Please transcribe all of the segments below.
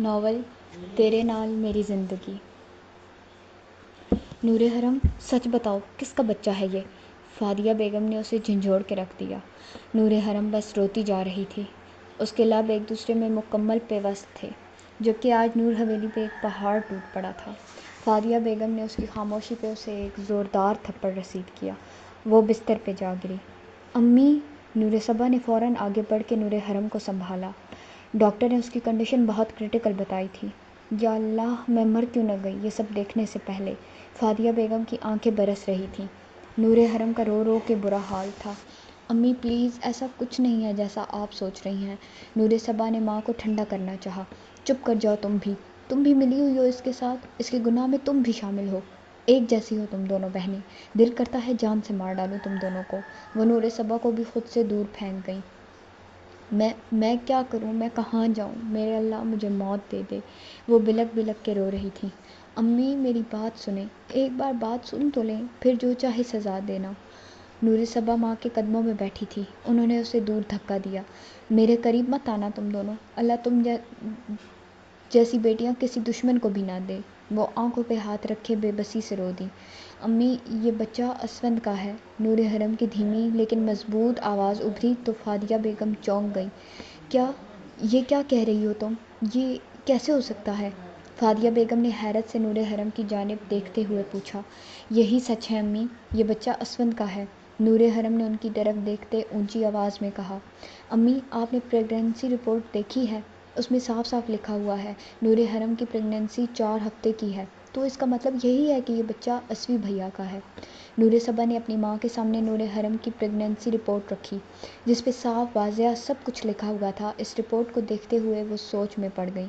Novel تیرے نال میری زندگی۔ نور حرم سچ بتاؤ کس کا بچہ ہے یہ؟ فادیہ بیگم نے اسے جھنجھوڑ کے رکھ دیا۔ نور حرم بس روتی جا رہی تھی۔ اس کے لب ایک دوسرے میں مکمل پیوست تھے، جبکہ آج نور حویلی پہ ایک پہاڑ ٹوٹ پڑا تھا۔ فادیہ بیگم نے اس کی خاموشی پہ اسے ایک زوردار تھپڑ رسید کیا۔ وہ بستر پہ جا گری۔ امی! نور صبا نے فوراً آگے بڑھ کے نور حرم کو سنبھالا۔ ڈاکٹر نے اس کی کنڈیشن بہت کریٹیکل بتائی تھی۔ یا اللہ، میں مر کیوں نہ گئی یہ سب دیکھنے سے پہلے۔ فادیہ بیگم کی آنکھیں برس رہی تھیں۔ نور حرم کا رو رو کے برا حال تھا۔ امی پلیز، ایسا کچھ نہیں ہے جیسا آپ سوچ رہی ہیں۔ نور صبا نے ماں کو ٹھنڈا کرنا چاہا۔ چپ کر جاؤ تم بھی ملی ہوئی ہو اس کے ساتھ، اس کے گناہ میں تم بھی شامل ہو۔ ایک جیسی ہو تم دونوں بہنیں، دل کرتا ہے جان سے مار ڈالوں تم دونوں کو۔ وہ نور صبا کو بھی خود سے دور پھینک گئیں۔ میں کیا کروں، میں کہاں جاؤں، میرے اللہ مجھے موت دے دے۔ وہ بلک بلک کے رو رہی تھیں۔ امی میری بات سنیں، ایک بار بات سن تو لیں، پھر جو چاہے سزا دینا۔ نور صبا ماں کے قدموں میں بیٹھی تھی۔ انہوں نے اسے دور دھکا دیا۔ میرے قریب مت آنا تم دونوں، اللہ تم جیسی بیٹیاں کسی دشمن کو بھی نہ دے۔ وہ آنکھوں پہ ہاتھ رکھے بے بسی سے رو دیں۔ امی یہ بچہ اسفند کا ہے۔ نور حرم کی دھیمی لیکن مضبوط آواز ابھری تو فادیہ بیگم چونک گئی۔ یہ کیا کہہ رہی ہو تم؟ یہ کیسے ہو سکتا ہے؟ فادیہ بیگم نے حیرت سے نور حرم کی جانب دیکھتے ہوئے پوچھا۔ یہی سچ ہے امی، یہ بچہ اسفند کا ہے۔ نور حرم نے ان کی طرف دیکھتے اونچی آواز میں کہا۔ امی آپ نے پریگنینسی رپورٹ دیکھی ہے؟ اس میں صاف صاف لکھا ہوا ہے نور حرم کی پریگنینسی 4 ہفتے کی ہے، تو اس کا مطلب یہی ہے کہ یہ بچہ اسوی بھیا کا ہے۔ نور صبا نے اپنی ماں کے سامنے نور حرم کی پریگنینسی رپورٹ رکھی، جس پہ صاف واضح سب کچھ لکھا ہوا تھا۔ اس رپورٹ کو دیکھتے ہوئے وہ سوچ میں پڑ گئی۔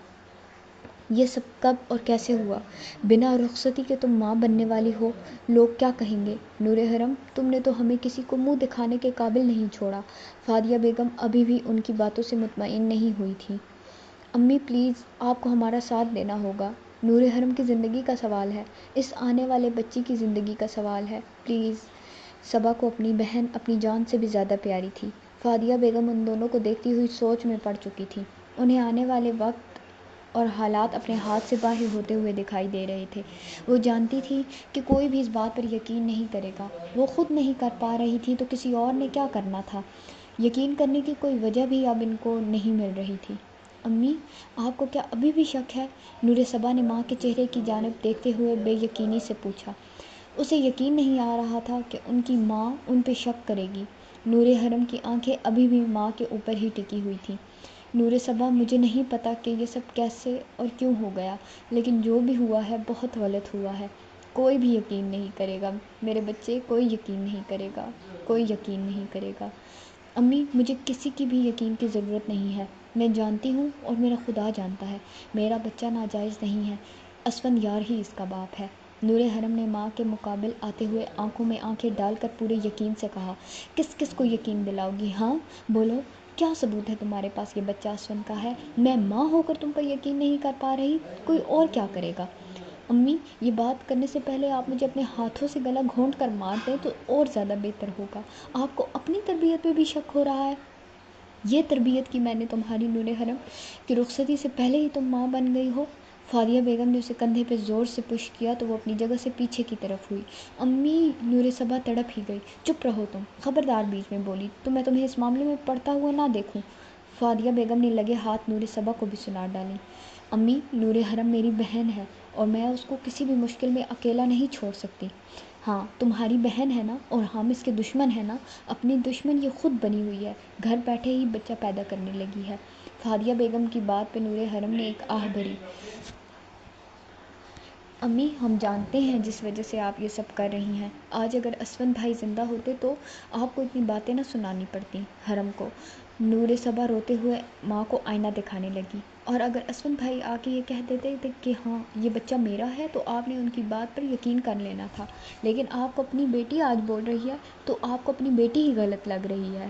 یہ سب کب اور کیسے ہوا؟ بنا رخصتی کے تم ماں بننے والی ہو، لوگ کیا کہیں گے؟ نور حرم تم نے تو ہمیں کسی کو منہ دکھانے کے قابل نہیں چھوڑا۔ فادیہ بیگم ابھی بھی ان کی باتوں سے مطمئن نہیں ہوئی تھی۔ امی پلیز، آپ کو ہمارا ساتھ دینا ہوگا۔ نور حرم کی زندگی کا سوال ہے، اس آنے والے بچی کی زندگی کا سوال ہے، پلیز۔ صبا کو اپنی بہن اپنی جان سے بھی زیادہ پیاری تھی۔ فادیہ بیگم ان دونوں کو دیکھتی ہوئی سوچ میں پڑ چکی تھی۔ انہیں آنے والے وقت اور حالات اپنے ہاتھ سے باہر ہوتے ہوئے دکھائی دے رہے تھے۔ وہ جانتی تھی کہ کوئی بھی اس بات پر یقین نہیں کرے گا۔ وہ خود نہیں کر پا رہی تھی تو کسی اور نے کیا کرنا تھا؟ یقین کرنے کی کوئی وجہ بھی اب ان کو نہیں مل رہی تھی۔ امی آپ کو کیا ابھی بھی شک ہے؟ نور صبا نے ماں کے چہرے کی جانب دیکھتے ہوئے بے یقینی سے پوچھا۔ اسے یقین نہیں آ رہا تھا کہ ان کی ماں ان پہ شک کرے گی۔ نور حرم کی آنکھیں ابھی بھی ماں کے اوپر ہی ٹکی ہوئی تھیں۔ نور صبا مجھے نہیں پتا کہ یہ سب کیسے اور کیوں ہو گیا، لیکن جو بھی ہوا ہے بہت غلط ہوا ہے۔ کوئی بھی یقین نہیں کرے گا میرے بچے، کوئی یقین نہیں کرے گا، کوئی یقین نہیں کرے گا۔ امی مجھے کسی کی بھی یقین کی ضرورت نہیں ہے۔ میں جانتی ہوں اور میرا خدا جانتا ہے، میرا بچہ ناجائز نہیں ہے، اسفند یار ہی اس کا باپ ہے۔ نور حرم نے ماں کے مقابل آتے ہوئے آنکھوں میں آنکھیں ڈال کر پورے یقین سے کہا۔ کس کس کو یقین دلاؤ گی؟ ہاں بولو، کیا ثبوت ہے تمہارے پاس یہ بچہ اسفند کا ہے؟ میں ماں ہو کر تم پر یقین نہیں کر پا رہی، کوئی اور کیا کرے گا؟ امی یہ بات کرنے سے پہلے آپ مجھے اپنے ہاتھوں سے گلا گھونٹ کر مار دیں تو اور زیادہ بہتر ہوگا۔ آپ کو اپنی تربیت پہ بھی شک ہو رہا ہے۔ یہ تربیت کی میں نے تمہاری نور حرم کی رخصتی سے پہلے ہی تم ماں بن گئی ہو۔ فادیہ بیگم نے اسے کندھے پہ زور سے پش کیا تو وہ اپنی جگہ سے پیچھے کی طرف ہوئی۔ امی! نور صبا تڑپ ہی گئی۔ چپ رہو تم، خبردار بیچ میں بولی تو میں تمہیں اس معاملے میں پڑتا ہوا نہ دیکھوں۔ فادیہ بیگم نے لگے ہاتھ نور صبا کو بھی سنار ڈالیں۔ امی نور حرم میری بہن ہے اور میں اس کو کسی بھی مشکل میں اکیلا نہیں چھوڑ سکتی۔ ہاں تمہاری بہن ہے نا، اور ہم اس کے دشمن ہیں نا۔ اپنی دشمن یہ خود بنی ہوئی ہے، گھر بیٹھے ہی بچہ پیدا کرنے لگی ہے۔ فادیہ بیگم کی بات پہ نور حرم نے ایک آہ بھری۔ امی ہم جانتے ہیں جس وجہ سے آپ یہ سب کر رہی ہیں۔ آج اگر اسفند بھائی زندہ ہوتے تو آپ کو اتنی باتیں نہ سنانی پڑتی حرم کو۔ نور صبا روتے ہوئے ماں کو آئینہ دکھانے لگی۔ اور اگر اسفند بھائی آ کے یہ کہہ دیتے کہ ہاں یہ بچہ میرا ہے تو آپ نے ان کی بات پر یقین کر لینا تھا، لیکن آپ کو اپنی بیٹی آج بول رہی ہے تو آپ کو اپنی بیٹی ہی غلط لگ رہی ہے۔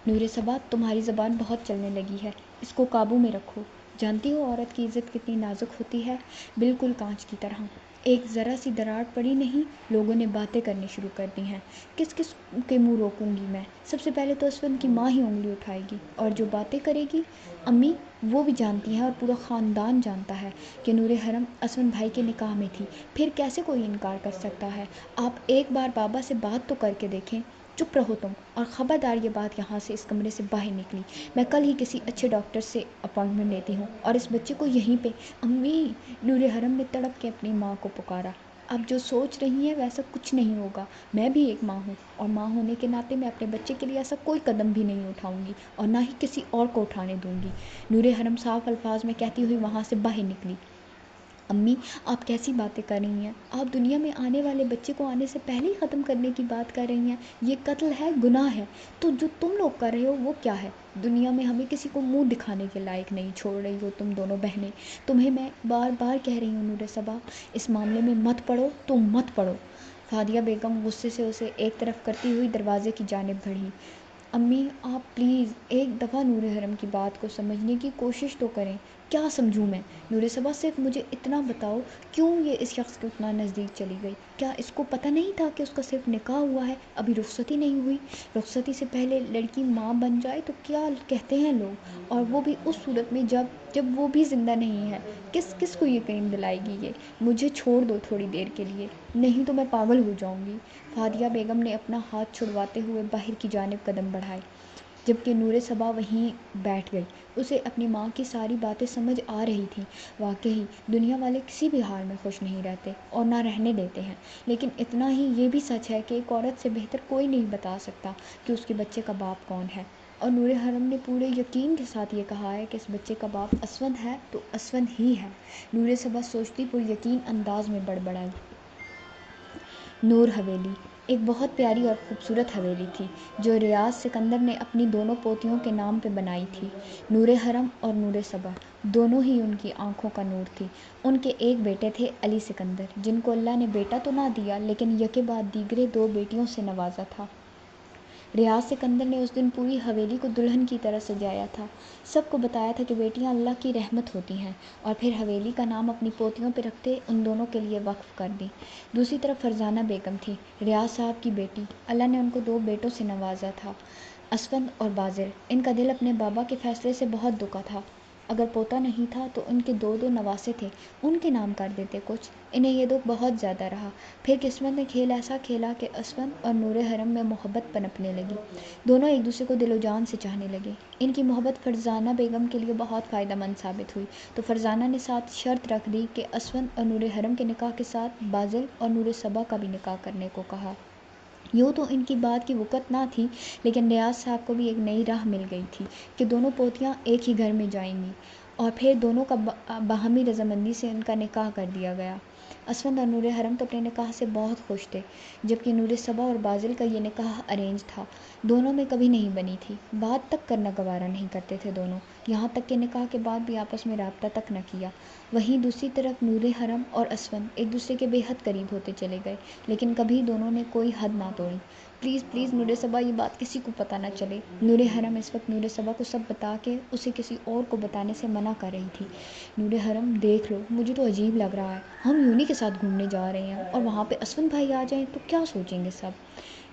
نور صبا تمہاری زبان بہت چلنے لگی ہے، اس کو قابو میں رکھو۔ جانتی ہو عورت کی عزت کتنی نازک ہوتی ہے، بالکل کانچ کی طرح۔ ایک ذرا سی دراڑ پڑی نہیں، لوگوں نے باتیں کرنی شروع کر دی ہیں۔ کس کس کے منہ روکوں گی میں؟ سب سے پہلے تو اسفند کی ماں ہی انگلی اٹھائے گی، اور جو باتیں کرے گی امی وہ بھی جانتی ہیں اور پورا خاندان جانتا ہے کہ نور حرم اسفند بھائی کے نکاح میں تھی، پھر کیسے کوئی انکار کر سکتا ہے؟ آپ ایک بار بابا سے بات تو کر کے دیکھیں۔ چپ رہو تم، اور خبردار یہ بات یہاں سے اس کمرے سے باہر نکلی۔ میں کل ہی کسی اچھے ڈاکٹر سے اپائنٹمنٹ لیتی ہوں اور اس بچے کو یہیں پہ۔ امی! نور حرم نے تڑپ کے اپنی ماں کو پکارا۔ آپ جو سوچ رہی ہیں ویسا کچھ نہیں ہوگا، میں بھی ایک ماں ہوں، اور ماں ہونے کے ناطے میں اپنے بچے کے لیے ایسا کوئی قدم بھی نہیں اٹھاؤں گی، اور نہ ہی کسی اور کو اٹھانے دوں گی۔ نور حرم صاف الفاظ میں کہتی ہوئی وہاں سے باہر نکلی۔ امی، آپ کیسی باتیں کر رہی ہیں؟ آپ دنیا میں آنے والے بچے کو آنے سے پہلے ہی ختم کرنے کی بات کر رہی ہیں۔ یہ قتل ہے، گناہ ہے۔ تو جو تم لوگ کر رہے ہو وہ کیا ہے؟ دنیا میں ہمیں کسی کو منہ دکھانے کے لائق نہیں چھوڑ رہی ہو تم دونوں بہنیں۔ تمہیں میں بار بار کہہ رہی ہوں نور صبا، اس معاملے میں مت پڑو، تم مت پڑو۔ فادیہ بیگم غصے سے اسے ایک طرف کرتی ہوئی دروازے کی جانب بڑھی۔ امی آپ پلیز ایک دفعہ نور حرم کی بات کو سمجھنے کی کوشش تو کریں۔ کیا سمجھوں میں؟ نور صبا صرف مجھے اتنا بتاؤ، کیوں یہ اس شخص کے اتنا نزدیک چلی گئی؟ کیا اس کو پتہ نہیں تھا کہ اس کا صرف نکاح ہوا ہے، ابھی رخصتی نہیں ہوئی؟ رخصتی سے پہلے لڑکی ماں بن جائے تو کیا کہتے ہیں لوگ، اور وہ بھی اس صورت میں جب وہ بھی زندہ نہیں ہے۔ کس کو یقین دلائے گی یہ؟ مجھے چھوڑ دو تھوڑی دیر کے لیے، نہیں تو میں پاگل ہو جاؤں گی۔ فادیہ بیگم نے اپنا ہاتھ چھڑواتے ہوئے باہر کی جانب قدم بڑھائے، جبکہ نور صبا وہیں بیٹھ گئی۔ اسے اپنی ماں کی ساری باتیں سمجھ آ رہی تھیں۔ واقعی دنیا والے کسی بھی حال میں خوش نہیں رہتے اور نہ رہنے دیتے ہیں، لیکن اتنا ہی یہ بھی سچ ہے کہ ایک عورت سے بہتر کوئی نہیں بتا سکتا کہ اس کے بچے کا باپ کون ہے، اور نور حرم نے پورے یقین کے ساتھ یہ کہا ہے کہ اس بچے کا باپ اسفند ہے تو اسفند ہی ہے۔ نور صبا سوچتی پر یقین انداز میں بڑبڑائی۔ نور حویلی ایک بہت پیاری اور خوبصورت حویلی تھی جو ریاض سکندر نے اپنی دونوں پوتیوں کے نام پہ بنائی تھی۔ نور حرم اور نور صبا دونوں ہی ان کی آنکھوں کا نور تھی۔ ان کے ایک بیٹے تھے علی سکندر، جن کو اللہ نے بیٹا تو نہ دیا لیکن یکے بعد دیگرے دو بیٹیوں سے نوازا تھا۔ ریاض سکندر نے اس دن پوری حویلی کو دلہن کی طرح سجایا تھا، سب کو بتایا تھا کہ بیٹیاں اللہ کی رحمت ہوتی ہیں، اور پھر حویلی کا نام اپنی پوتیوں پہ رکھتے ان دونوں کے لیے وقف کر دی۔ دوسری طرف فرزانہ بیگم تھی، ریاض صاحب کی بیٹی۔ اللہ نے ان کو دو بیٹوں سے نوازا تھا، اسفند اور بازل۔ ان کا دل اپنے بابا کے فیصلے سے بہت دکھا تھا، اگر پوتا نہیں تھا تو ان کے دو نواسے تھے، ان کے نام کر دیتے کچھ۔ انہیں یہ دکھ بہت زیادہ رہا۔ پھر قسمت نے کھیل ایسا کھیلا کہ اسفند اور نور حرم میں محبت پنپنے لگی، دونوں ایک دوسرے کو دل و جان سے چاہنے لگے۔ ان کی محبت فرزانہ بیگم کے لیے بہت فائدہ مند ثابت ہوئی، تو فرزانہ نے ساتھ شرط رکھ دی کہ اسفند اور نور حرم کے نکاح کے ساتھ بازل اور نور صبا کا بھی نکاح کرنے کو کہا۔ یوں تو ان کی بات کی وقت نہ تھی، لیکن ریاض صاحب کو بھی ایک نئی راہ مل گئی تھی کہ دونوں پوتیاں ایک ہی گھر میں جائیں گی، اور پھر دونوں کا باہمی رضامندی سے ان کا نکاح کر دیا گیا۔ اسفند اور نور حرم تو اپنے نکاح سے بہت خوش تھے، جبکہ نور صبا اور بازل کا یہ نکاح ارینج تھا، دونوں میں کبھی نہیں بنی تھی، بات تک کرنا گوارا نہیں کرتے تھے دونوں، یہاں تک کہ نکاح کے بعد بھی آپس میں رابطہ تک نہ کیا۔ وہیں دوسری طرف نور حرم اور اسفند ایک دوسرے کے بے حد قریب ہوتے چلے گئے، لیکن کبھی دونوں نے کوئی حد نہ توڑی۔ پلیز پلیز نور صبا یہ بات کسی کو پتہ نہ چلے۔ نور حرم اس وقت نور صبا کو سب بتا کے اسے کسی اور کو بتانے سے منع کر رہی تھی۔ نور حرم دیکھ لو، مجھے تو عجیب لگ رہا ہے، ہم یونی کے ساتھ گھومنے جا رہے ہیں اور وہاں پہ اسفند بھائی آ جائیں تو کیا سوچیں گے سب؟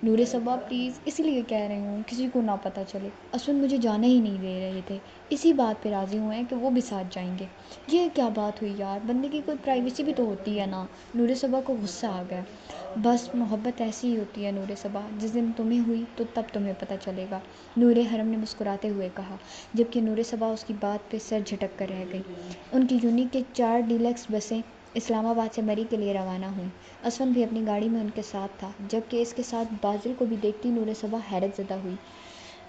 نور صبا پلیز اسی لیے کہہ رہی ہوں کسی کو نہ پتہ چلے، اسفند مجھے جانے ہی نہیں دے رہے تھے، اسی بات پہ راضی ہوئے ہیں کہ وہ بھی ساتھ جائیں گے۔ یہ کیا بات ہوئی یار، بندے کی کوئی پرائیویسی بھی تو ہوتی ہے نا۔ نور صبا کو غصہ آ گیا۔ بس محبت ایسی ہی ہوتی ہے نور صبا، جس دن تمہیں ہوئی تو تب تمہیں پتہ چلے گا، نور حرم نے مسکراتے ہوئے کہا، جبکہ نور صبا اس کی بات پہ سر جھٹک کر رہ گئی۔ ان کی یونی کے 4 ڈیلکس بسیں اسلام آباد سے مری کے لیے روانہ ہوئیں۔ اسفند بھی اپنی گاڑی میں ان کے ساتھ تھا، جبکہ اس کے ساتھ بازل کو بھی دیکھتی نور صبا حیرت زدہ ہوئی،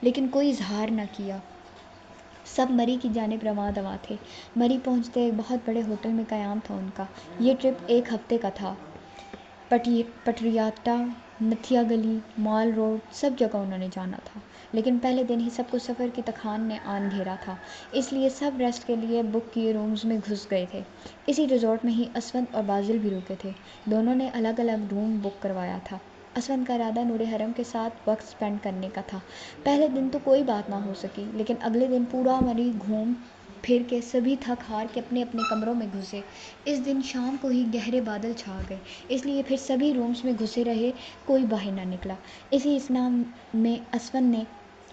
لیکن کوئی اظہار نہ کیا۔ سب مری کی جانب رواں دواں تھے۔ مری پہنچتے ایک بہت بڑے ہوٹل میں قیام تھا ان کا۔ یہ ٹرپ ایک ہفتے کا تھا۔ پٹریاٹا، نتھیا گلی، مال روڈ، سب جگہ انہوں نے جانا تھا، لیکن پہلے دن ہی سب کو سفر کی تکھان نے آن گھیرا تھا، اس لیے سب ریسٹ کے لیے بک کیے رومز میں گھس گئے تھے۔ اسی ریزورٹ میں ہی اسفند اور بازل بھی رکے تھے، دونوں نے الگ الگ روم بک کروایا تھا۔ اسفند کا ارادہ نور حرم کے ساتھ وقت سپینڈ کرنے کا تھا۔ پہلے دن تو کوئی بات نہ ہو سکی، لیکن اگلے دن پورا مری گھوم پھر کے سبھی تھک ہار کے اپنے اپنے کمروں میں گھسے۔ اس دن شام کو ہی گہرے بادل چھا گئے، اس لیے پھر سبھی رومز میں گھسے رہے، کوئی باہر نہ نکلا۔ اسی اثنا میں اسون نے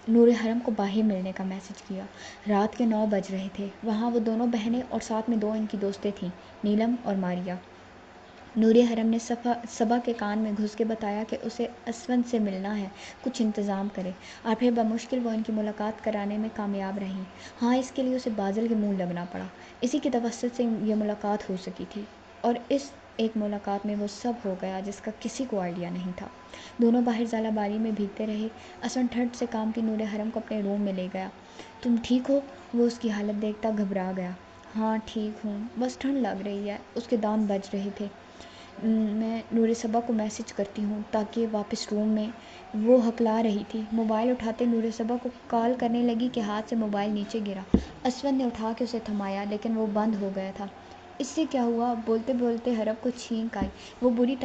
نور حرم کو باہر ملنے کا میسج کیا۔ رات کے 9 بج رہے تھے۔ وہاں وہ دونوں بہنیں اور ساتھ میں 2 ان کی دوستیں تھیں، نیلم اور ماریا۔ نور حرم نے صبا کے کان میں گھس کے بتایا کہ اسے اسون سے ملنا ہے، کچھ انتظام کرے، اور پھر بمشکل وہ ان کی ملاقات کرانے میں کامیاب رہیں۔ ہاں، اس کے لیے اسے بازل کے منہ لگنا پڑا۔ اسی کے توسط سے یہ ملاقات ہو سکی تھی، اور اس ایک ملاقات میں وہ سب ہو گیا جس کا کسی کو آئیڈیا نہیں تھا۔ دونوں باہر ژالہ باری میں بھیگتے رہے۔ اسون ٹھنڈ سے کانپتی نور حرم کو اپنے روم میں لے گیا۔ تم ٹھیک ہو؟ وہ اس کی حالت دیکھتا گھبرا گیا۔ ہاں ٹھیک ہوں، بس ٹھنڈ لگ رہی ہے۔ اس کے دانت بج رہے تھے۔ میں نور صبا کو میسج کرتی ہوں تاکہ واپس روم میں۔ وہ ہکلا رہی تھی۔ موبائل اٹھاتے نور صبا کو کال کرنے لگی کہ ہاتھ سے موبائل نیچے گرا۔ اسون نے اٹھا کے اسے تھمایا، لیکن وہ بند ہو گیا تھا۔ اس سے کیا ہوا؟ بولتے بولتے حرم کو چھینک آئی۔ وہ بری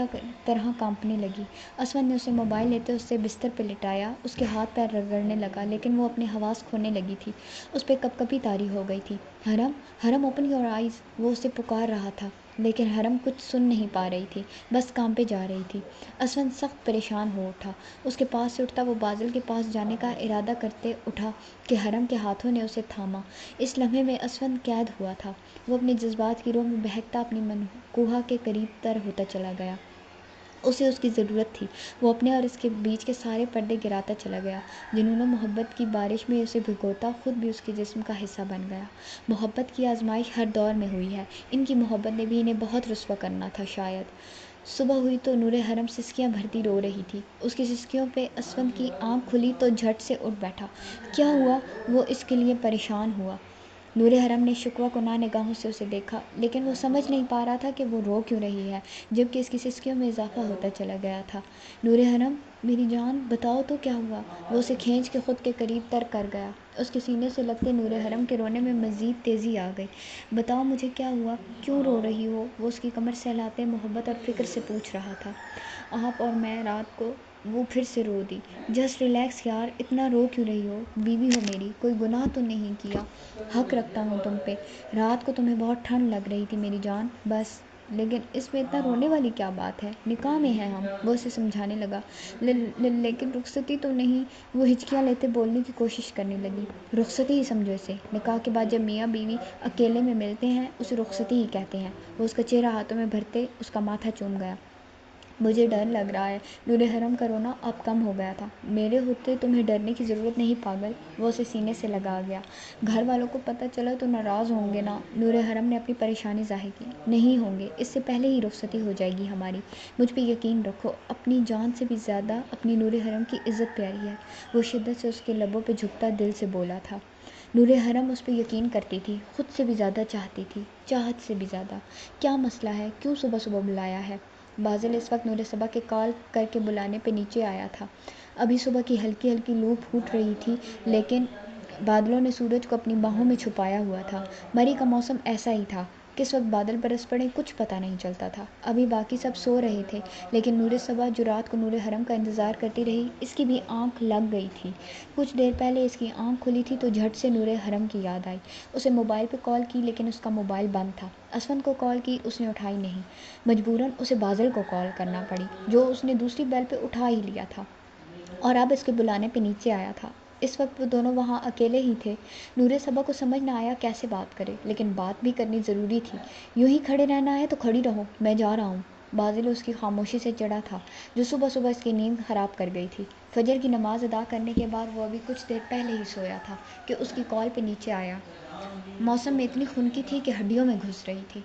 طرح کانپنے لگی۔ اسون نے اسے موبائل لیتے اسے بستر پہ لٹایا، اس کے ہاتھ پیر رگڑنے لگا، لیکن وہ اپنے حواس کھونے لگی تھی۔ اس پہ کپ کپی طاری ہو گئی تھی۔ حرم، حرم اوپن یور آئیز، وہ اسے پکار رہا تھا، لیکن حرم کچھ سن نہیں پا رہی تھی، بس کانپے جا رہی تھی۔ اسون سخت پریشان ہو اٹھا۔ اس کے پاس سے اٹھتا وہ بازل کے پاس جانے کا ارادہ کرتے اٹھا کہ حرم کے ہاتھوں نے اسے تھاما۔ اس لمحے میں اسون قید ہوا تھا۔ وہ اپنے جذبات کی رو میں بہکتا اپنی منقوہ کے قریب تر ہوتا چلا گیا۔ اسے اس کی ضرورت تھی۔ وہ اپنے اور اس کے بیچ کے سارے پردے گراتا چلا گیا۔ جنون و محبت کی بارش میں اسے بھگوتا خود بھی اس کے جسم کا حصہ بن گیا۔ محبت کی آزمائش ہر دور میں ہوئی ہے۔ ان کی محبت نے بھی انہیں بہت رسوا کرنا تھا شاید۔ صبح ہوئی تو نور حرم سسکیاں بھرتی رو رہی تھی۔ اس کی سسکیوں پہ اسون کی آنکھ کھلی تو جھٹ سے اٹھ بیٹھا۔ کیا ہوا؟ وہ اس کے لیے پریشان ہوا۔ نور حرم نے شکوہ کناں نگاہوں سے اسے دیکھا، لیکن وہ سمجھ نہیں پا رہا تھا کہ وہ رو کیوں رہی ہے، جبکہ اس کی سسکیوں میں اضافہ ہوتا چلا گیا تھا۔ نور حرم، میری جان، بتاؤ تو کیا ہوا؟ وہ اسے کھینچ کے خود کے قریب تر کر گیا۔ اس کے سینے سے لگتے نور حرم کے رونے میں مزید تیزی آ گئی۔ بتاؤ مجھے کیا ہوا؟ کیوں رو رہی ہو؟ وہ اس کی کمر سہلاتے محبت اور فکر سے پوچھ رہا تھا۔ آپ اور میں رات کو، وہ پھر سے رو دی۔ جسٹ ریلیکس یار، اتنا رو کیوں رہی ہو؟ بیوی ہو میری، کوئی گناہ تو نہیں کیا، حق رکھتا ہوں تم پہ۔ رات کو تمہیں بہت ٹھنڈ لگ رہی تھی میری جان، بس۔ لیکن اس میں اتنا رونے والی کیا بات ہے؟ نکاح میں ہیں ہم، وہ اسے سمجھانے لگا۔ لیکن رخصتی تو نہیں، وہ ہچکیاں لیتے بولنے کی کوشش کرنے لگی۔ رخصتی ہی سمجھو اسے۔ نکاح کے بعد جب میاں بیوی اکیلے میں ملتے ہیں اسے رخصتی ہی کہتے ہیں۔ وہ اس کا چہرہ ہاتھوں میں بھرتے اس کا ماتھا چوم گیا۔ مجھے ڈر لگ رہا ہے۔ نور حرم کا رونا اب کم ہو گیا تھا۔ میرے ہوتے تمہیں ڈرنے کی ضرورت نہیں پاگل، وہ اسے سینے سے لگا گیا۔ گھر والوں کو پتہ چلا تو ناراض ہوں گے نا؟ نور حرم نے اپنی پریشانی ظاہر کی۔ نہیں ہوں گے، اس سے پہلے ہی رخصتی ہو جائے گی ہماری، مجھ پہ یقین رکھو، اپنی جان سے بھی زیادہ اپنی نور حرم کی عزت پیاری ہے، وہ شدت سے اس کے لبوں پہ جھکتا دل سے بولا تھا۔ نور حرم اس پہ یقین کرتی تھی، خود سے بھی زیادہ چاہتی تھی، چاہت سے بھی زیادہ۔ کیا مسئلہ ہے؟ کیوں صبح صبح بلایا ہے؟ بازل اس وقت نور صبا کے کال کر کے بلانے پہ نیچے آیا تھا۔ ابھی صبح کی ہلکی ہلکی لو پھوٹ رہی تھی، لیکن بادلوں نے سورج کو اپنی باہوں میں چھپایا ہوا تھا۔ مری کا موسم ایسا ہی تھا، کس وقت بادل برس پڑے کچھ پتہ نہیں چلتا تھا۔ ابھی باقی سب سو رہے تھے، لیکن نور صبا جو رات کو نور حرم کا انتظار کرتی رہی، اس کی بھی آنکھ لگ گئی تھی۔ کچھ دیر پہلے اس کی آنکھ کھلی تھی تو جھٹ سے نور حرم کی یاد آئی۔ اسے موبائل پہ کال کی، لیکن اس کا موبائل بند تھا۔ اسون کو کال کی، اس نے اٹھائی نہیں۔ مجبوراً اسے بازل کو کال کرنا پڑی، جو اس نے دوسری بیل پہ اٹھا ہی لیا تھا اور اب اس کے بلانے پہ نیچے آیا تھا۔ اس وقت وہ دونوں وہاں اکیلے ہی تھے۔ نور صبا کو سمجھ نہ آیا کیسے بات کرے، لیکن بات بھی کرنی ضروری تھی۔ یوں ہی کھڑے رہنا ہے تو کھڑی رہو، میں جا رہا ہوں۔ بازل اس کی خاموشی سے چڑھا تھا، جو صبح صبح اس کی نیند خراب کر گئی تھی۔ فجر کی نماز ادا کرنے کے بعد وہ ابھی کچھ دیر پہلے ہی سویا تھا کہ اس کی کال پہ نیچے آیا۔ موسم میں اتنی خنکی تھی کہ ہڈیوں میں گھس رہی تھی۔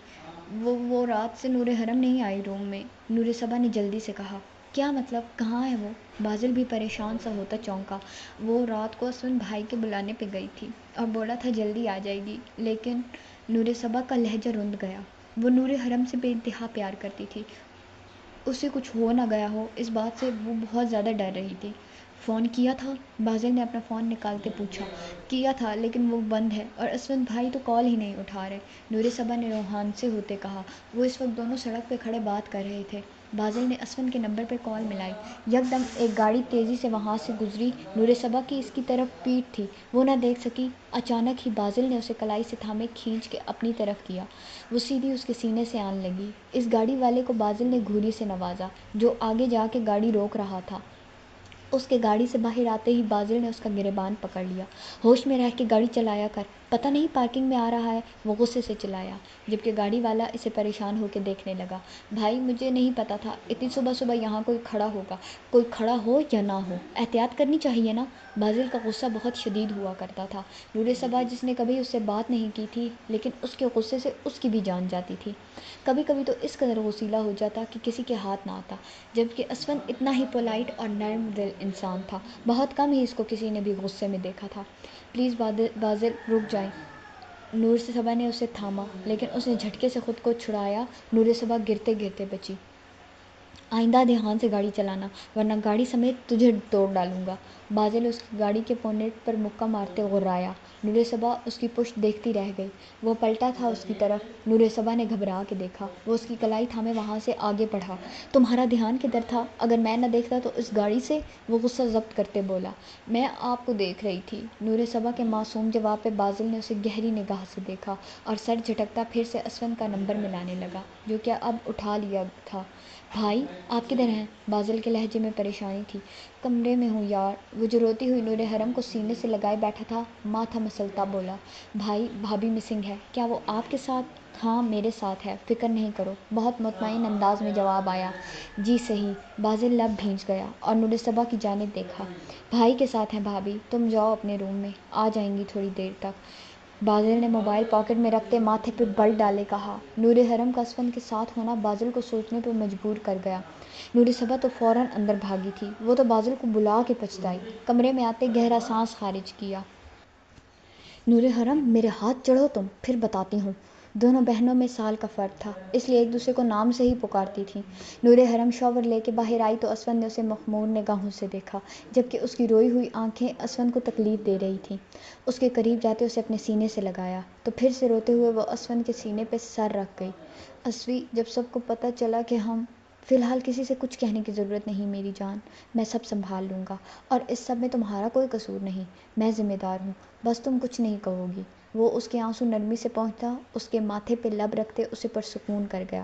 وہ رات سے نور حرم نہیں آئی روم میں، نور صبا نے جلدی سے کہا۔ کیا مطلب؟ کہاں ہے وہ؟ بازل بھی پریشان سا ہوتا چونکا۔ وہ رات کو اسون بھائی کے بلانے پہ گئی تھی اور بولا تھا جلدی آ جائے گی، لیکن نور صبا کا لہجہ رند گیا۔ وہ نور حرم سے بے انتہا پیار کرتی تھی، اسے کچھ ہو نہ گیا ہو اس بات سے وہ بہت زیادہ ڈر رہی تھی۔ فون کیا تھا؟ بازل نے اپنا فون نکالتے پوچھا۔ کیا تھا، لیکن وہ بند ہے، اور اسون بھائی تو کال ہی نہیں اٹھا رہے، نور صبا نے روحان سے ہوتے کہا۔ وہ اس وقت دونوں سڑک پہ کھڑے بات کر رہے تھے۔ بازل نے اسفن کے نمبر پر کال ملائی۔ یکدم ایک گاڑی تیزی سے وہاں سے گزری۔ نور صبا کی اس کی طرف پیٹھ تھی، وہ نہ دیکھ سکی۔ اچانک ہی بازل نے اسے کلائی سے تھامے کھینچ کے اپنی طرف کیا، وہ سیدھی اس کے سینے سے آن لگی۔ اس گاڑی والے کو بازل نے گھوری سے نوازا جو آگے جا کے گاڑی روک رہا تھا۔ اس کے گاڑی سے باہر آتے ہی بازل نے اس کا گریبان پکڑ لیا۔ ہوش میں رہ کے گاڑی چلایا کر، پتہ نہیں پارکنگ میں آ رہا ہے، وہ غصے سے چلایا، جبکہ گاڑی والا اسے پریشان ہو کے دیکھنے لگا۔ بھائی مجھے نہیں پتا تھا اتنی صبح صبح یہاں کوئی کھڑا ہوگا، کوئی کھڑا ہو یا نہ ہو، احتیاط کرنی چاہیے نا۔ بازل کا غصہ بہت شدید ہوا کرتا تھا۔ نور صبا جس نے کبھی اس سے بات نہیں کی تھی، لیکن اس کے غصے سے اس کی بھی جان جاتی تھی۔ کبھی کبھی تو اس قدر غصیلا ہو جاتا کہ کسی کے ہاتھ نہ آتا، جبکہ اسفن اتنا ہی پولائٹ اور نرم دل انسان تھا، بہت کم ہی اس کو کسی نے بھی غصے میں دیکھا تھا۔ پلیز بازل رک جائیں۔ نور صبا نے اسے تھاما، لیکن اس نے جھٹکے سے خود کو چھڑایا۔ نور صبا گرتے گرتے بچی۔ آئندہ دھیان سے گاڑی چلانا ورنہ گاڑی سمیت تجھے توڑ ڈالوں گا۔ بازل اس کی گاڑی کے بونیٹ پر مکہ مارتے غرایا۔ نور صبا اس کی پشت دیکھتی رہ گئی۔ وہ پلٹا تھا اس کی طرف۔ نور صبا نے گھبرا کے دیکھا، وہ اس کی کلائی تھامے وہاں سے آگے بڑھا۔ تمہارا دھیان کدھر تھا؟ اگر میں نہ دیکھتا تو اس گاڑی سے، وہ غصہ ضبط کرتے بولا۔ میں آپ کو دیکھ رہی تھی۔ نور صبا کے معصوم جواب پہ بازل نے اسے گہری نگاہ سے دیکھا اور سر جھٹکتا پھر سے اسفن کا نمبر ملانے لگا جو کہ اب اٹھا لیا تھا۔ بھائی آپ کدھر ہیں؟ بازل کے لہجے میں پریشانی تھی۔ کمرے میں ہوں یار، وہ جو روتی ہوئی نور حرم کو سینے سے لگائے بیٹھا تھا ماتھا مسلتا بولا۔ بھائی بھابھی مسنگ ہے، کیا وہ آپ کے ساتھ؟ ہاں میرے ساتھ ہے، فکر نہیں کرو، بہت مطمئن انداز میں جواب آیا۔ جی صحیح۔ بازل لب بھینچ گیا اور نور صبا کی جانب دیکھا۔ بھائی کے ساتھ ہیں بھابھی، تم جاؤ اپنے روم میں، آ جائیں گی تھوڑی دیر تک۔ بازل نے موبائل پاکٹ میں رکھتے ماتھے پہ بل ڈالے کہا۔ نور حرم کا اسفن کے ساتھ ہونا بازل کو سوچنے پہ مجبور کر گیا۔ نور صبا تو فوراً اندر بھاگی تھی، وہ تو بازل کو بلا کے پچھتائی۔ کمرے میں آتے گہرا سانس خارج کیا۔ نور حرم میرے ہاتھ چڑھو تم، پھر بتاتی ہوں۔ دونوں بہنوں میں سال کا فرق تھا، اس لیے ایک دوسرے کو نام سے ہی پکارتی تھیں۔ نور حرم شاور لے کے باہر آئی تو اسفن نے اسے مخمور نگاہوں سے دیکھا، جبکہ اس کی روئی ہوئی آنکھیں اسفن کو تکلیف دے رہی تھیں۔ اس کے قریب جاتے اسے اپنے سینے سے لگایا تو پھر سے روتے ہوئے وہ اسفن کے سینے پہ سر رکھ گئی۔ اسوی جب سب کو پتہ چلا کہ ہم، فی الحال کسی سے کچھ کہنے کی ضرورت نہیں میری جان، میں سب سنبھال لوں گا، اور اس سب میں تمہارا کوئی قصور نہیں، میں ذمہ دار ہوں، بس تم کچھ نہیں کہو گی۔ وہ اس کے آنسو نرمی سے پہنچتا، اس کے ماتھے پہ لب رکھتے اسے پرسکون کر گیا۔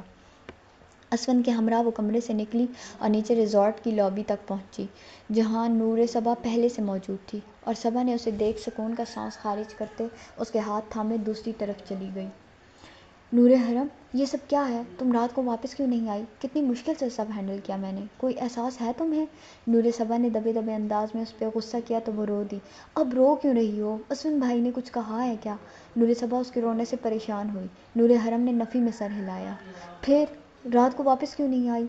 اسفن کے ہمراہ وہ کمرے سے نکلی اور نیچے ریزورٹ کی لابی تک پہنچی، جہاں نور صبا پہلے سے موجود تھی، اور صبا نے اسے دیکھ سکون کا سانس خارج کرتے اس کے ہاتھ تھامے دوسری طرف چلی گئی۔ نور حرم یہ سب کیا ہے؟ تم رات کو واپس کیوں نہیں آئی؟ کتنی مشکل سے سب ہینڈل کیا میں نے، کوئی احساس ہے تمہیں؟ نور صبا نے دبے دبے انداز میں اس پہ غصہ کیا تو وہ رو دی۔ اب رو کیوں رہی ہو؟ اسفن بھائی نے کچھ کہا ہے کیا؟ نور صبا اس کے رونے سے پریشان ہوئی۔ نور حرم نے نفی میں سر ہلایا۔ پھر رات کو واپس کیوں نہیں آئی؟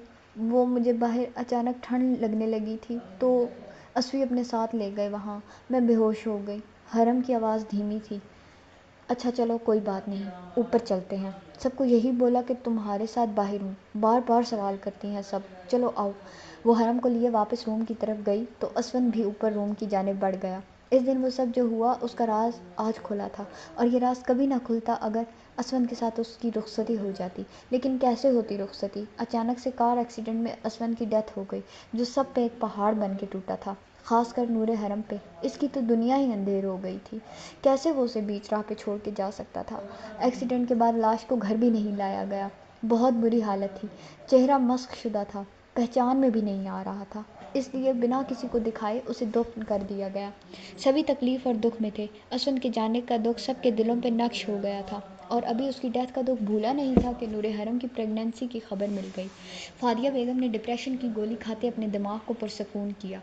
وہ مجھے باہر اچانک ٹھنڈ لگنے لگی تھی تو اسوی اپنے ساتھ لے گئے وہاں، میں بے ہوش ہو گئی۔ حرم کی آواز دھیمی تھی۔ اچھا چلو کوئی بات نہیں، اوپر چلتے ہیں۔ سب کو یہی بولا کہ تمہارے ساتھ باہر ہوں، بار بار سوال کرتی ہیں سب، چلو آؤ۔ وہ حرم کو لیے واپس روم کی طرف گئی تو اسفن بھی اوپر روم کی جانب بڑھ گیا۔ اس دن وہ سب جو ہوا اس کا راز آج کھلا تھا، اور یہ راز کبھی نہ کھلتا اگر اسفن کے ساتھ اس کی رخصتی ہو جاتی۔ لیکن کیسے ہوتی رخصتی؟ اچانک سے کار ایکسیڈنٹ میں اسفن کی ڈیتھ ہو گئی، جو سب پہ ایک پہاڑ بن کے ٹوٹا تھا، خاص کر نور حرم پہ۔ اس کی تو دنیا ہی اندھیر ہو گئی تھی، کیسے وہ اسے بیچ راہ پہ چھوڑ کے جا سکتا تھا؟ ایکسیڈنٹ کے بعد لاش کو گھر بھی نہیں لایا گیا، بہت بری حالت تھی، چہرہ مسخ شدہ تھا، پہچان میں بھی نہیں آ رہا تھا، اس لیے بنا کسی کو دکھائے اسے دفن کر دیا گیا۔ سبھی تکلیف اور دکھ میں تھے، اسفن کے جانے کا دکھ سب کے دلوں پہ نقش ہو گیا تھا، اور ابھی اس کی ڈیتھ کا دکھ بھولا نہیں تھا کہ نور حرم کی پریگننسی کی خبر مل گئی۔ فادیہ بیگم نے ڈپریشن کی گولی کھاتے اپنے دماغ کو پرسکون کیا۔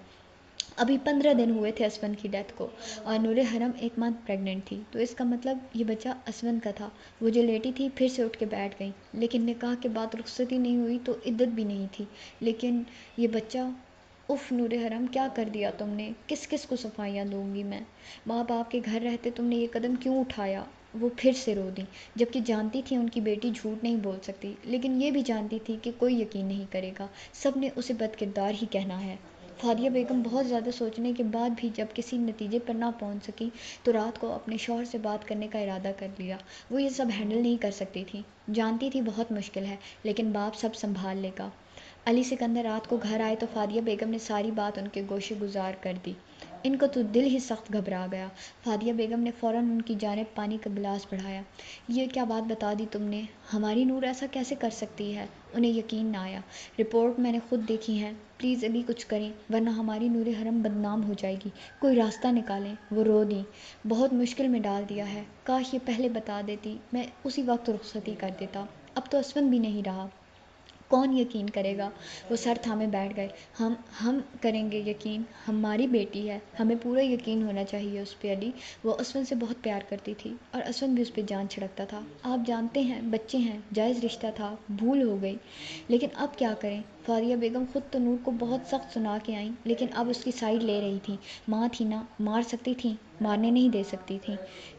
ابھی 15 دن ہوئے تھے اسفن کی ڈیتھ کو، اور نور حرم 1 منتھ پریگننٹ تھی، تو اس کا مطلب یہ بچہ اسفن کا تھا۔ وہ جو لیٹی تھی پھر سے اٹھ کے بیٹھ گئی۔ لیکن نکاح کے بعد رخصتی نہیں ہوئی تو عدت بھی نہیں تھی، لیکن یہ بچہ، اف نور حرم کیا کر دیا تم نے؟ کس کس کو صفائیاں دوں گی میں؟ ماں باپ کے گھر رہتے تم نے یہ قدم کیوں اٹھایا؟ وہ پھر سے رو دیں، جبکہ جانتی تھی ان کی بیٹی جھوٹ نہیں بول سکتی، لیکن یہ بھی جانتی تھی کہ کوئی یقین نہیں کرے گا، سب نے اسے بد کردار ہی کہنا ہے۔ فادیہ بیگم بہت زیادہ سوچنے کے بعد بھی جب کسی نتیجے پر نہ پہنچ سکی تو رات کو اپنے شوہر سے بات کرنے کا ارادہ کر لیا۔ وہ یہ سب ہینڈل نہیں کر سکتی تھی، جانتی تھی بہت مشکل ہے، لیکن باپ سب سنبھال لے گا۔ علی سکندر رات کو گھر آئے تو فادیہ بیگم نے ساری بات ان کے گوشے گزار کر دی۔ ان کا تو دل ہی سخت گھبرا گیا۔ فادیہ بیگم نے فوراً ان کی جانب پانی کا گلاس بڑھایا۔ یہ کیا بات بتا دی تم نے؟ ہماری نور ایسا کیسے کر سکتی ہے؟ انہیں یقین نہ آیا۔ رپورٹ میں نے خود دیکھی ہے۔ پلیز علی کچھ کریں ورنہ ہماری نور حرم بدنام ہو جائے گی۔ کوئی راستہ نکالیں۔ وہ رو دیں۔ بہت مشکل میں ڈال دیا ہے۔ کاش یہ پہلے بتا دیتی، میں اسی وقت رخصتی کر دیتا۔ اب تو اسون بھی نہیں رہا، کون یقین کرے گا؟ وہ سر تھامے بیٹھ گئے۔ ہم کریں گے یقین، ہماری بیٹی ہے، ہمیں پورا یقین ہونا چاہیے اس پہ علی۔ وہ اسون سے بہت پیار کرتی تھی اور اسون بھی اس پہ جان چھڑکتا تھا۔ آپ جانتے ہیں بچے ہیں، جائز رشتہ تھا، بھول ہو گئی، لیکن اب کیا کریں؟ فادیہ بیگم خود تو نور کو بہت سخت سنا کے آئیں، لیکن اب اس کی سائیڈ لے رہی تھیں۔ ماں تھی نا، مار سکتی تھیں، مارنے نہیں دے سکتی تھیں۔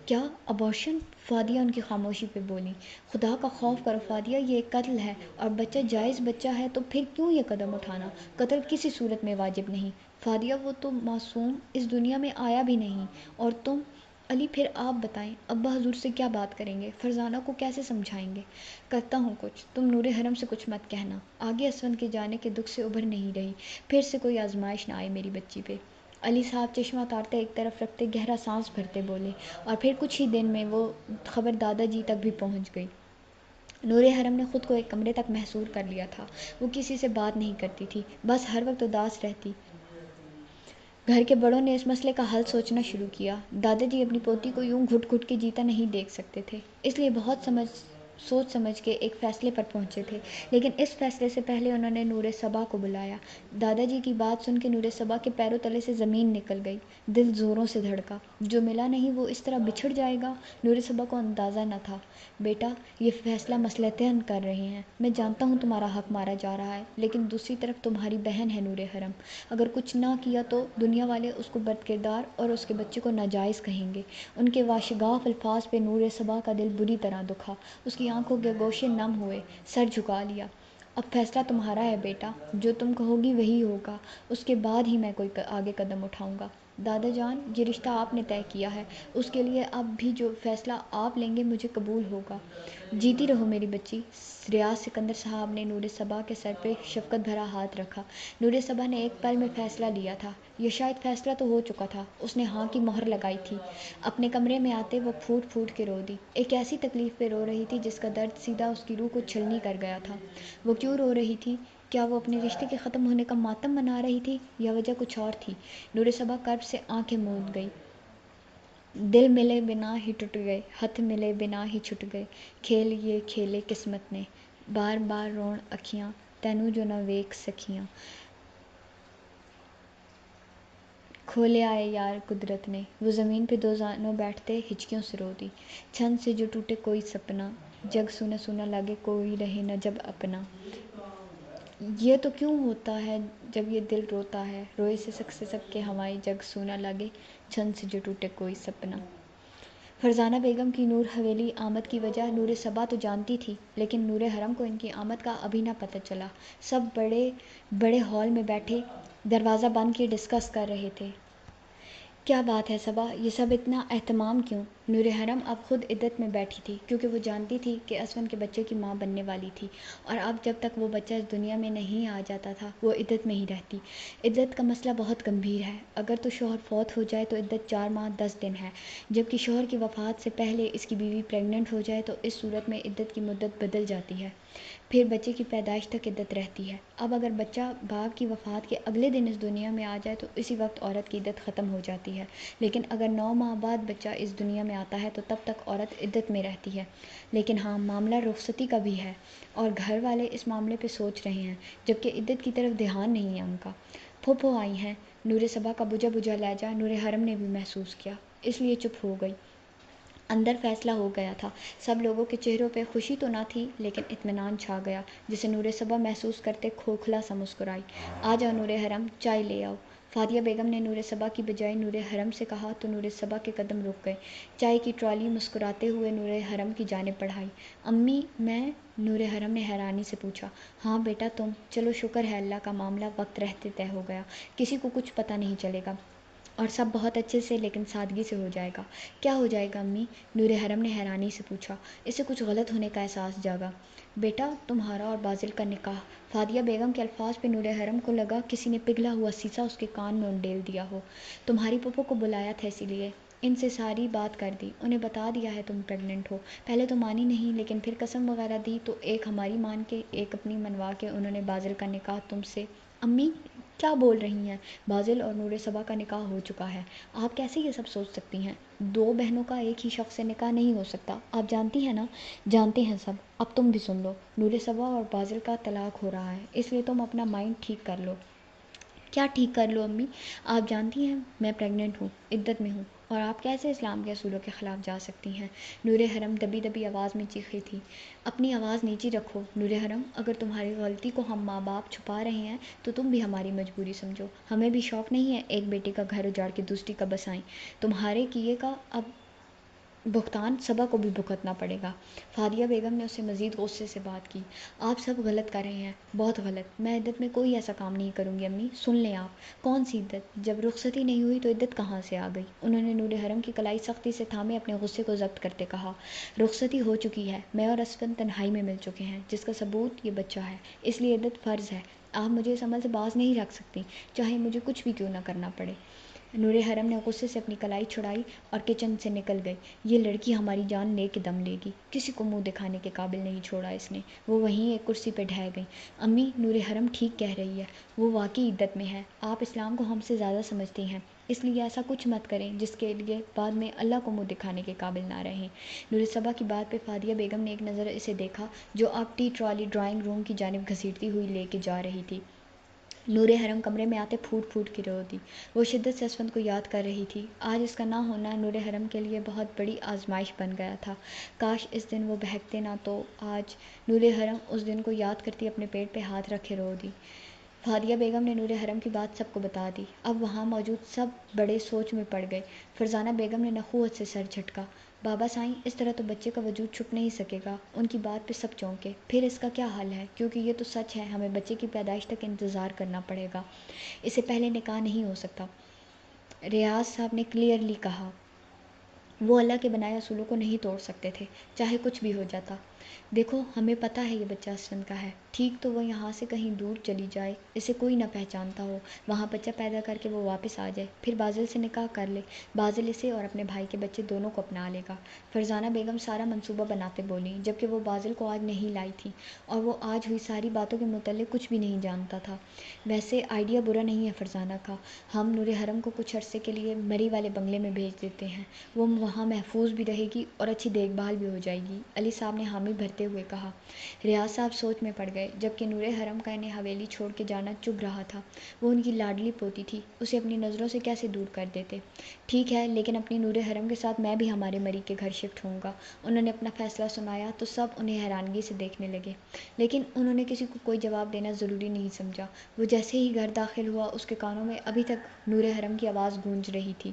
کیا ابارشن؟ فادیہ ان کی خاموشی پہ بولی۔ خدا کا خوف کرو فادیہ، یہ ایک قتل ہے، اور بچہ جائز بچہ ہے تو پھر کیوں یہ قدم اٹھانا؟ قتل کسی صورت میں واجب نہیں۔ فادیہ وہ تو معصوم اس دنیا میں آیا بھی نہیں، اور تم؟ علی پھر آپ بتائیں، ابا حضور سے کیا بات کریں گے؟ فرزانہ کو کیسے سمجھائیں گے؟ کرتا ہوں کچھ، تم نور حرم سے کچھ مت کہنا۔ آگے اسون کے جانے کے دکھ سے ابھر نہیں رہی، پھر سے کوئی آزمائش نہ آئے میری بچی پہ۔ علی صاحب چشمہ اتارتے ایک طرف رکھتے گہرا سانس بھرتے بولے، اور پھر کچھ ہی دن میں وہ خبر دادا جی تک بھی پہنچ گئی۔ نور حرم نے خود کو ایک کمرے تک محصور کر لیا تھا۔ وہ کسی سے بات نہیں کرتی تھی، بس ہر وقت اداس رہتی۔ گھر کے بڑوں نے اس مسئلے کا حل سوچنا شروع کیا۔ دادا جی اپنی پوتی کو یوں گھٹ گھٹ کے جیتا نہیں دیکھ سکتے تھے، اس لیے بہت سوچ سمجھ کے ایک فیصلے پر پہنچے تھے، لیکن اس فیصلے سے پہلے انہوں نے نور صبا کو بلایا۔ دادا جی کی بات سن کے نور صبا کے پیروں تلے سے زمین نکل گئی، دل زوروں سے دھڑکا۔ جو ملا نہیں وہ اس طرح بچھڑ جائے گا؟ نور صبا کو اندازہ نہ تھا۔ بیٹا، یہ فیصلہ مصلحتاً کر رہے ہیں، میں جانتا ہوں تمہارا حق مارا جا رہا ہے، لیکن دوسری طرف تمہاری بہن ہے نور حرم، اگر کچھ نہ کیا تو دنیا والے اس کو بد کردار اور اس کے بچے کو ناجائز کہیں گے۔ ان کے واشگاف الفاظ پہ نور صبا کا دل بری طرح دکھا، اس کی آنکھوں کے گوشے نم ہوئے، سر جھکا لیا۔ اب فیصلہ تمہارا ہے بیٹا، جو تم کہو گی وہی ہوگا، اس کے بعد ہی میں کوئی آگے قدم اٹھاؤں گا۔ دادا جان، یہ رشتہ آپ نے طے کیا ہے، اس کے لیے اب بھی جو فیصلہ آپ لیں گے مجھے قبول ہوگا۔ جیتی رہو میری بچی۔ ریاض سکندر صاحب نے نور صبا کے سر پہ شفقت بھرا ہاتھ رکھا۔ نور صبا نے ایک پل میں فیصلہ لیا تھا، یا شاید فیصلہ تو ہو چکا تھا، اس نے ہاں کی مہر لگائی تھی۔ اپنے کمرے میں آتے وہ پھوٹ پھوٹ کے رو دی، ایک ایسی تکلیف پہ رو رہی تھی جس کا درد سیدھا اس کی روح کو چھلنی کر گیا تھا۔ وہ کیوں رو رہی تھی؟ کیا وہ اپنے رشتے کے ختم ہونے کا ماتم منا رہی تھی، یا وجہ کچھ اور تھی؟ نور صبا کرب سے آنکھیں موند گئی۔ دل ملے بنا ہی ٹوٹ گئے، ہتھ ملے بنا ہی چھٹ گئے، کھیل یہ کھیلے قسمت نے، بار بار رون اکھیاں، تینوں جو نہ ویکھ سکیاں، کھولے آئے یار قدرت نے۔ وہ زمین پہ دو زانوں بیٹھتے ہچکیوں سے رو دی۔ چھن سے جو ٹوٹے کوئی سپنا، جگ سونا سونا لگے کوئی رہے نہ جب اپنا۔ یہ تو کیوں ہوتا ہے جب یہ دل روتا ہے، روئے سے سک کے ہمارے جگ سونا لگے، چھن سے جو ٹوٹے کوئی سپنا۔ فرزانہ بیگم کی نور حویلی آمد کی وجہ نور صبا تو جانتی تھی، لیکن نور حرم کو ان کی آمد کا ابھی نہ پتہ چلا۔ سب بڑے بڑے ہال میں بیٹھے دروازہ بند کیے ڈسکس کر رہے تھے۔ کیا بات ہے صبا، یہ سب اتنا اہتمام کیوں؟ نور حرم اب خود عدت میں بیٹھی تھی، کیونکہ وہ جانتی تھی کہ اسون کے بچے کی ماں بننے والی تھی، اور اب جب تک وہ بچہ اس دنیا میں نہیں آ جاتا تھا وہ عدت میں ہی رہتی۔ عدت کا مسئلہ بہت گمبھیر ہے، اگر تو شوہر فوت ہو جائے تو عدت 4 ماہ 10 دن ہے، جبکہ شوہر کی وفات سے پہلے اس کی بیوی پریگننٹ ہو جائے تو اس صورت میں عدت کی مدت بدل جاتی ہے، پھر بچے کی پیدائش تک عدت رہتی ہے۔ اب اگر بچہ باپ کی وفات کے اگلے دن اس دنیا میں آ جائے تو اسی وقت عورت کی عدت ختم ہو جاتی ہے، لیکن اگر 9 ماہ بعد بچہ اس دنیا میں آتا ہے تو تب تک عورت عدت میں رہتی ہے۔ لیکن ہاں، معاملہ رخصتی کا بھی ہے، اور گھر والے اس معاملے پہ سوچ رہے ہیں، جبکہ عدت کی طرف دھیان نہیں ہے ان کا۔ پھوپھو آئی ہیں۔ نور صبا کا بجھا بجھا لہجہ نور حرم نے بھی محسوس کیا، اس لیے چپ ہو گئی۔ اندر فیصلہ ہو گیا تھا، سب لوگوں کے چہروں پہ خوشی تو نہ تھی لیکن اطمینان چھا گیا، جسے نور صبا محسوس کرتے کھوکھلا سا مسکرائی۔ آ جاؤ نور حرم، چائے لے آؤ۔ فادیہ بیگم نے نور صبا کی بجائے نور حرم سے کہا تو نور صبا کے قدم رک گئے۔ چائے کی ٹرالی مسکراتے ہوئے نور حرم کی جانب بڑھائی۔ امی، میں؟ نور حرم نے حیرانی سے پوچھا۔ ہاں بیٹا تم، چلو شکر ہے اللہ کا، معاملہ وقت رہتے طے ہو گیا، کسی کو کچھ پتہ نہیں چلے گا۔ اور سب بہت اچھے سے لیکن سادگی سے ہو جائے گا۔ کیا ہو جائے گا امی؟ نور حرم نے حیرانی سے پوچھا۔ اسے کچھ غلط ہونے کا احساس جاگا۔ بیٹا، تمہارا اور بازل کا نکاح۔ فادیہ بیگم کے الفاظ پہ نور حرم کو لگا کسی نے پگھلا ہوا سیسا اس کے کان میں انڈیل دیا ہو۔ تمہاری پھپھو کو بلایا تھا اسی لیے، ان سے ساری بات کر دی، انہیں بتا دیا ہے تم پریگننٹ ہو۔ پہلے تو مانی نہیں، لیکن پھر قسم وغیرہ دی تو ایک ہماری مان کے ایک اپنی منوا کے انہوں نے بازل کا نکاح تم سے۔ امی کیا بول رہی ہیں؟ بازل اور نور صبا کا نکاح ہو چکا ہے، آپ کیسے یہ سب سوچ سکتی ہیں؟ دو بہنوں کا ایک ہی شخص سے نکاح نہیں ہو سکتا، آپ جانتی ہیں نا؟ جانتے ہیں سب، اب تم بھی سن لو، نور صبا اور بازل کا طلاق ہو رہا ہے، اس لیے تم اپنا مائنڈ ٹھیک کر لو۔ کیا ٹھیک کر لو امی؟ آپ جانتی ہیں میں پریگننٹ ہوں، عدت میں ہوں، اور آپ کیسے اسلام کے اصولوں کے خلاف جا سکتی ہیں؟ نور حرم دبی دبی آواز میں چیخی تھی۔ اپنی آواز نیچی رکھو نور حرم، اگر تمہاری غلطی کو ہم ماں باپ چھپا رہے ہیں تو تم بھی ہماری مجبوری سمجھو، ہمیں بھی شوق نہیں ہے ایک بیٹی کا گھر اجاڑ کے دوسری کا بسائیں، تمہارے کیے کا اب بھگتان صبا کو بھی بھگتنا پڑے گا۔ فادیہ بیگم نے اسے مزید غصے سے بات کی۔ آپ سب غلط کر رہے ہیں، بہت غلط، میں عدت میں کوئی ایسا کام نہیں کروں گی امی۔ سن لیں آپ، کون سی عدت؟ جب رخصتی نہیں ہوئی تو عدت کہاں سے آ گئی؟ انہوں نے نور حرم کی کلائی سختی سے تھامے اپنے غصے کو ضبط کرتے کہا۔ رخصتی ہو چکی ہے، میں اور اسفن تنہائی میں مل چکے ہیں، جس کا ثبوت یہ بچہ ہے، اس لیے عدت فرض ہے، آپ مجھے اس عمل سے باز نہیں رکھ سکتی، چاہے مجھے کچھ بھی کیوں نہ کرنا پڑے۔ نور حرم نے غصے سے اپنی کلائی چھڑائی اور کچن سے نکل گئی۔ یہ لڑکی ہماری جان لے کے دم لے گی، کسی کو منہ دکھانے کے قابل نہیں چھوڑا اس نے۔ وہ وہیں ایک کرسی پہ ڈھہ گئی۔ امی، نور حرم ٹھیک کہہ رہی ہے، وہ واقعی عدت میں ہے، آپ اسلام کو ہم سے زیادہ سمجھتی ہیں، اس لیے ایسا کچھ مت کریں جس کے لیے بعد میں اللہ کو منہ دکھانے کے قابل نہ رہیں۔ نور صبا کی بات پہ فادیہ بیگم نے ایک نظر اسے دیکھا جو اب ٹی ٹرالی ڈرائنگ روم کی جانب گھسیٹتی ہوئی لے کے جا رہی تھی۔ نور حرم کمرے میں آتے پھوٹ پھوٹ کے رو دی۔ وہ شدت سے اسفند کو یاد کر رہی تھی۔ آج اس کا نہ ہونا نور حرم کے لیے بہت بڑی آزمائش بن گیا تھا۔ کاش اس دن وہ بہکتے نہ تو آج۔ نور حرم اس دن کو یاد کرتی اپنے پیٹ پہ ہاتھ رکھے رو دی۔ فادیہ بیگم نے نور حرم کی بات سب کو بتا دی۔ اب وہاں موجود سب بڑے سوچ میں پڑ گئے۔ فرزانہ بیگم نے نخوت سے سر جھٹکا۔ بابا سائیں، اس طرح تو بچے کا وجود چھپ نہیں سکے گا۔ ان کی بات پہ سب چونکے۔ پھر اس کا کیا حل ہے؟ کیونکہ یہ تو سچ ہے، ہمیں بچے کی پیدائش تک انتظار کرنا پڑے گا، اس سے پہلے نکاح نہیں ہو سکتا۔ ریاض صاحب نے کلیئرلی کہا۔ وہ اللہ کے بنائے اصولوں کو نہیں توڑ سکتے تھے، چاہے کچھ بھی ہو جاتا۔ دیکھو، ہمیں پتہ ہے یہ بچہ اسفند کا ہے، ٹھیک تو وہ یہاں سے کہیں دور چلی جائے، اسے کوئی نہ پہچانتا ہو، وہاں بچہ پیدا کر کے وہ واپس آ جائے، پھر بازل سے نکاح کر لے، بازل اسے اور اپنے بھائی کے بچے دونوں کو اپنا لے گا۔ فرزانہ بیگم سارا منصوبہ بناتے بولیں، جبکہ وہ بازل کو آج نہیں لائی تھی اور وہ آج ہوئی ساری باتوں کے متعلق کچھ بھی نہیں جانتا تھا۔ ویسے آئیڈیا برا نہیں ہے فرزانہ کا، ہم نور حرم کو کچھ عرصے کے لیے مری والے بنگلے میں بھیج دیتے ہیں، وہ وہاں محفوظ بھی رہے گی اور اچھی دیکھ بھال بھی ہو جائے گی، علی صاحب نے حامی بھرتے ہوئے کہا۔ ریاض صاحب سوچ میں پڑ گئے، جبکہ نور حرم کا انہیں حویلی چھوڑ کے جانا چبھ رہا تھا۔ وہ ان کی لاڈلی پوتی تھی، اسے اپنی نظروں سے کیسے دور کر دیتے؟ ٹھیک ہے، لیکن اپنی نور حرم کے ساتھ میں بھی ہمارے مری کے گھر شفٹ ہوں گا۔ انہوں نے اپنا فیصلہ سنایا تو سب انہیں حیرانگی سے دیکھنے لگے، لیکن انہوں نے کسی کو کوئی جواب دینا ضروری نہیں سمجھا۔ وہ جیسے ہی گھر داخل ہوا، اس کے کانوں میں ابھی تک نور حرم کی آواز گونج رہی تھی۔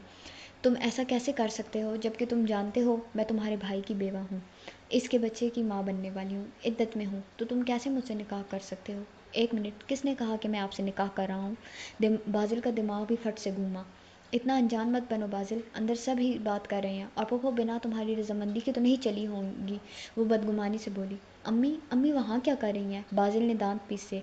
تم ایسا کیسے کر سکتے ہو، جبکہ تم جانتے ہو میں تمہارے بھائی کی بیوہ ہوں، اس کے بچے کی ماں بننے والی ہوں، عدت میں ہوں، تو تم کیسے مجھ سے نکاح کر سکتے ہو؟ ایک منٹ، کس نے کہا کہ میں آپ سے نکاح کر رہا ہوں؟ بازل کا دماغ بھی پھٹ سے گھوما۔ اتنا انجان مت بنو بازل، اندر سب ہی بات کر رہے ہیں، اور پھوپھو بنا تمہاری رضامندی کے تو نہیں چلی ہوں گی، وہ بدگمانی سے بولی۔ امی، امی وہاں کیا کر رہی ہیں؟ بازل نے دانت پیسے۔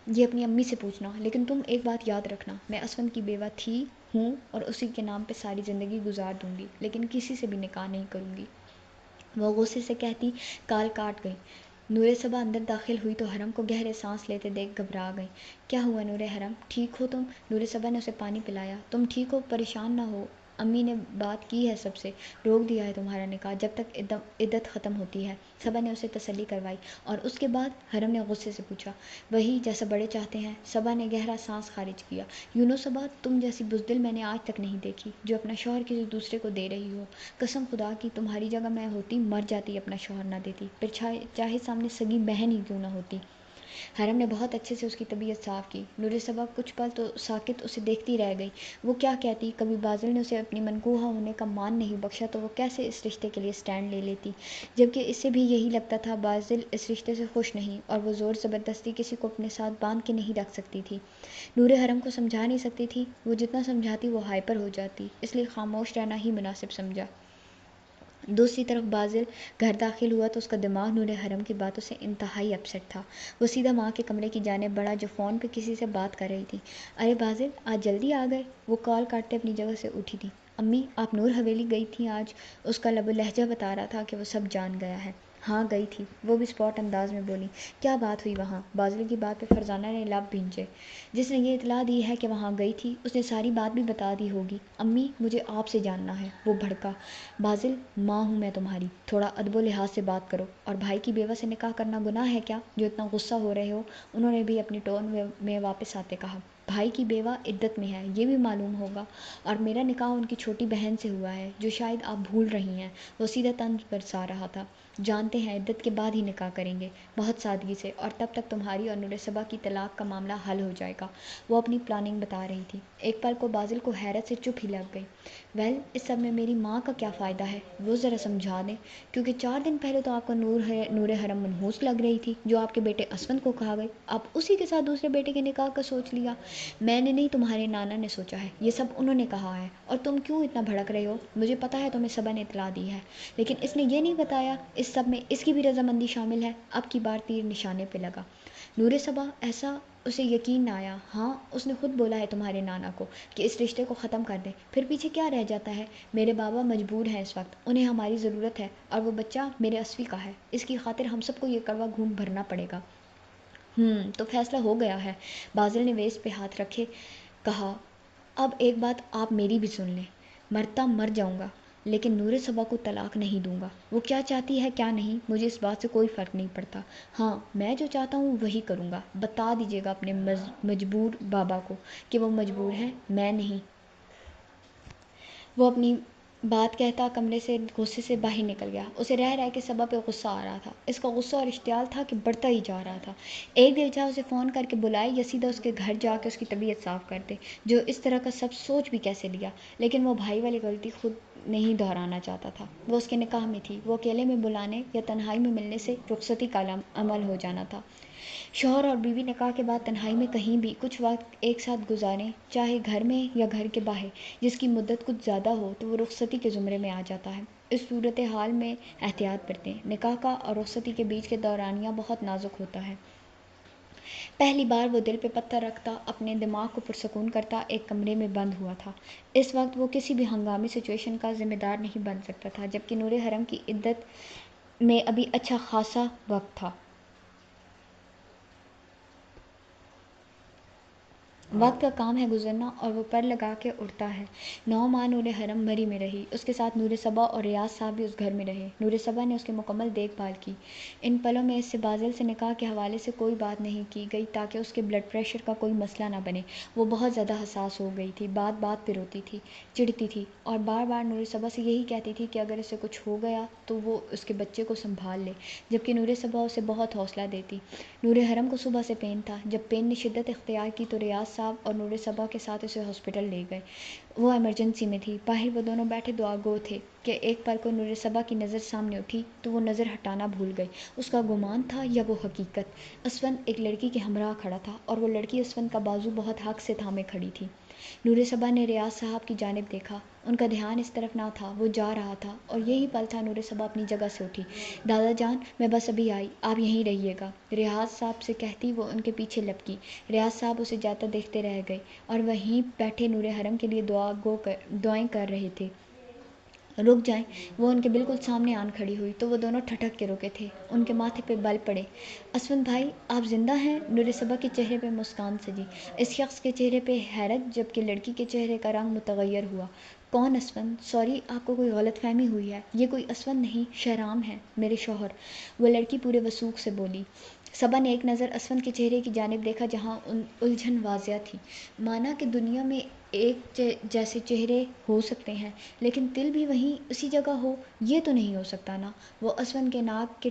یہ اپنی امی سے پوچھنا، لیکن تم ایک بات یاد رکھنا، میں اسفند کی بیوہ تھی، ہوں، اور اسی کے نام پہ ساری زندگی گزار دوں گی، لیکن کسی سے بھی نکاح نہیں کروں گی۔ وہ غصے سے کہتی کال کاٹ گئی۔ نور صبا اندر داخل ہوئی تو حرم کو گہرے سانس لیتے دیکھ گھبرا گئی۔ کیا ہوا نور حرم، ٹھیک ہو تم؟ نور صبا نے اسے پانی پلایا۔ تم ٹھیک ہو؟ پریشان نہ ہو، امی نے بات کی ہے سب سے، روک دیا ہے تمہارا نکاح جب تک عدت ختم ہوتی ہے، صبا نے اسے تسلی کروائی۔ اور اس کے بعد؟ حرم نے غصے سے پوچھا۔ وہی جیسا بڑے چاہتے ہیں، صبا نے گہرا سانس خارج کیا۔ یوں نو صبا، تم جیسی بزدل میں نے آج تک نہیں دیکھی، جو اپنا شوہر کسی دوسرے کو دے رہی ہو۔ قسم خدا کی تمہاری جگہ میں ہوتی مر جاتی، اپنا شوہر نہ دیتی، پھر چاہے سامنے سگی بہن ہی کیوں نہ ہوتی۔ حرم نے بہت اچھے سے اس کی طبیعت صاف کی۔ نور صبا کچھ پل تو ساکت اسے دیکھتی رہ گئی۔ وہ کیا کہتی؟ کبھی بازل نے اسے اپنی منقوہ ہونے کا مان نہیں بخشا تو وہ کیسے اس رشتے کے لیے سٹینڈ لے لیتی، جبکہ اسے بھی یہی لگتا تھا بازل اس رشتے سے خوش نہیں اور وہ زور زبردستی کسی کو اپنے ساتھ باندھ کے نہیں رکھ سکتی تھی۔ نور حرم کو سمجھا نہیں سکتی تھی، وہ جتنا سمجھاتی وہ ہائپر ہو جاتی، اس لیے خاموش رہنا ہی مناسب سمجھا۔ دوسری طرف بازل گھر داخل ہوا تو اس کا دماغ نور حرم کی باتوں سے انتہائی اپسیٹ تھا۔ وہ سیدھا ماں کے کمرے کی جانب بڑھا جو فون پہ کسی سے بات کر رہی تھی۔ ارے بازل، آج جلدی آ گئے؟ وہ کال کاٹتے اپنی جگہ سے اٹھی تھی۔ امی، آپ نور حویلی گئی تھیں آج؟ اس کا لب و لہجہ بتا رہا تھا کہ وہ سب جان گیا ہے۔ ہاں گئی تھی، وہ بھی اسپاٹ انداز میں بولی۔ کیا بات ہوئی وہاں؟ بازل کی بات پہ فرزانہ نے لب بھینچے۔ جس نے یہ اطلاع دی ہے کہ وہاں گئی تھی اس نے ساری بات بھی بتا دی ہوگی۔ امی، مجھے آپ سے جاننا ہے، وہ بھڑکا۔ بازل، ماں ہوں میں تمہاری، تھوڑا ادب و لحاظ سے بات کرو۔ اور بھائی کی بیوہ سے نکاح کرنا گناہ ہے کیا جو اتنا غصہ ہو رہے ہو؟ انہوں نے بھی اپنی ٹون میں واپس آتے کہا۔ بھائی کی بیوہ عدت میں ہے یہ بھی معلوم ہوگا، اور میرا نکاح ان کی چھوٹی بہن سے ہوا ہے جو شاید آپ بھول رہی ہیں۔ وہ سیدھا طنز برسا رہا تھا۔ جانتے ہیں عدت کے بعد ہی نکاح کریں گے، بہت سادگی سے، اور تب تک تمہاری اور نور صبا کی طلاق کا معاملہ حل ہو جائے گا۔ وہ اپنی پلاننگ بتا رہی تھی۔ ایک پل کو بازل کو حیرت سے چپ ہی لگ گئی۔ ویل، اس سب میں میری ماں کا کیا فائدہ ہے؟ وہ ذرا سمجھا دیں، کیونکہ 4 دن پہلے تو آپ کو نور حرم منحوس لگ رہی تھی جو آپ کے بیٹے اسفند کو کھا گئی، اب اسی کے ساتھ دوسرے بیٹے کے نکاح کا سوچ لیا۔ میں نے نہیں، تمہارے نانا نے سوچا ہے، یہ سب انہوں نے کہا ہے، اور تم کیوں اتنا بھڑک رہے ہو؟ مجھے پتا ہے تمہیں صبا نے اطلاع دی ہے، لیکن اس نے یہ نہیں بتایا اس سب میں اس کی بھی رضامندی شامل ہے۔ اب کی بار تیر نشانے پہ لگا۔ نور صبا، ایسا اسے یقین نہ آیا۔ ہاں، اس نے خود بولا ہے تمہارے نانا کو کہ اس رشتے کو ختم کر دیں، پھر پیچھے کیا رہ جاتا ہے؟ میرے بابا مجبور ہیں اس وقت، انہیں ہماری ضرورت ہے، اور وہ بچہ میرے اسفی کا ہے، اس کی خاطر ہم سب کو یہ کڑوا گھونٹ بھرنا پڑے گا۔ تو فیصلہ ہو گیا ہے؟ بازل نے ویس پہ ہاتھ رکھے کہا۔ اب ایک بات آپ میری بھی سن لیں، مرتا مر جاؤں گا لیکن نور صبا کو طلاق نہیں دوں گا۔ وہ کیا چاہتی ہے کیا نہیں، مجھے اس بات سے کوئی فرق نہیں پڑتا۔ ہاں، میں جو چاہتا ہوں وہی کروں گا۔ بتا دیجیے گا اپنے مجبور بابا کو کہ وہ مجبور ہے، میں نہیں۔ وہ اپنی بات کہتا کمرے سے غصے سے باہر نکل گیا۔ اسے رہ رہ کے صبا پہ غصہ آ رہا تھا۔ اس کا غصہ اور اشتعال تھا کہ بڑھتا ہی جا رہا تھا۔ ایک دل چاہا اسے فون کر کے بلائے یا سیدھا اس کے گھر جا کے اس کی طبیعت صاف کر دے، جو اس طرح کا سب سوچ بھی کیسے لیا، لیکن وہ بھائی والی غلطی خود نہیں دہرانا چاہتا تھا۔ وہ اس کے نکاح میں تھی، وہ اکیلے میں بلانے یا تنہائی میں ملنے سے رخصتی کا عمل ہو جانا تھا۔ شوہر اور بیوی نکاح کے بعد تنہائی میں کہیں بھی کچھ وقت ایک ساتھ گزاریں، چاہے گھر میں یا گھر کے باہر، جس کی مدت کچھ زیادہ ہو تو وہ رخصتی کے زمرے میں آ جاتا ہے۔ اس صورتحال میں احتیاط برتیں، نکاح کا اور رخصتی کے بیچ کے دورانیہ بہت نازک ہوتا ہے۔ پہلی بار وہ دل پہ پتھر رکھتا، اپنے دماغ کو پرسکون کرتا ایک کمرے میں بند ہوا تھا۔ اس وقت وہ کسی بھی ہنگامی سچویشن کا ذمہ دار نہیں بن سکتا تھا، جبکہ نور حرم کی عدت میں ابھی اچھا خاصا وقت تھا۔ وقت کا کام ہے گزرنا، اور وہ پر لگا کے اڑتا ہے۔ 9 ماہ نور حرم مری میں رہی، اس کے ساتھ نور صبا اور ریاض صاحب بھی اس گھر میں رہے۔ نور صبا نے اس کی مکمل دیکھ بھال کی۔ ان پلوں میں اس سے بازل سے نکاح کے حوالے سے کوئی بات نہیں کی گئی تاکہ اس کے بلڈ پریشر کا کوئی مسئلہ نہ بنے۔ وہ بہت زیادہ حساس ہو گئی تھی، بات بات پہ روتی تھی، چڑھتی تھی، اور بار بار نور صبا سے یہی کہتی تھی کہ اگر اسے کچھ ہو گیا تو وہ اس کے بچے کو سنبھال لے، جبکہ نور صبا اسے بہت حوصلہ دیتی۔ نور حرم کو صبح سے پین تھا۔ جب پین نے شدت اختیار کی تو ریاض صاحب اور نور صبا کے ساتھ اسے ہاسپٹل لے گئے۔ وہ ایمرجنسی میں تھی۔ باہر وہ دونوں بیٹھے دعا گو تھے کہ ایک پل کو نور صبا کی نظر سامنے اٹھی تو وہ نظر ہٹانا بھول گئی۔ اس کا گمان تھا یا وہ حقیقت؟ اسفند ایک لڑکی کے ہمراہ کھڑا تھا، اور وہ لڑکی اسفند کا بازو بہت حق سے تھامے کھڑی تھی۔ نور صبا نے ریاض صاحب کی جانب دیکھا، ان کا دھیان اس طرف نہ تھا، وہ جا رہا تھا، اور یہی پل تھا نور صبا اپنی جگہ سے اٹھی۔ دادا جان، میں بس ابھی آئی، آپ یہیں رہیے گا، ریاض صاحب سے کہتی وہ ان کے پیچھے لپکی۔ ریاض صاحب اسے جاتا دیکھتے رہ گئے اور وہیں بیٹھے نور حرم کے لیے دعائیں کر رہے تھے۔ رک جائیں، وہ ان کے بالکل سامنے آن کھڑی ہوئی تو وہ دونوں ٹھٹک کے رکے تھے، ان کے ماتھے پہ بل پڑے۔ اسفند بھائی، آپ زندہ ہیں؟ نور صبا کے چہرے پہ مسکان سجی، اس شخص کے چہرے پہ حیرت، جبکہ لڑکی کے چہرے کا رنگ متغیر ہوا۔ کون اسفند؟ سوری، آپ کو کوئی غلط فہمی ہوئی ہے، یہ کوئی اسفند نہیں، شہرام ہے، میرے شوہر، وہ لڑکی پورے وثوق سے بولی۔ صبا نے ایک نظر اسفند کے چہرے کی جانب دیکھا جہاں الجھن واضح تھی، مانا کہ دنیا میں ایک جیسے چہرے ہو سکتے ہیں لیکن دل بھی وہیں اسی جگہ ہو، یہ تو نہیں ہو سکتا نا؟ وہ اسفند کے ناک کے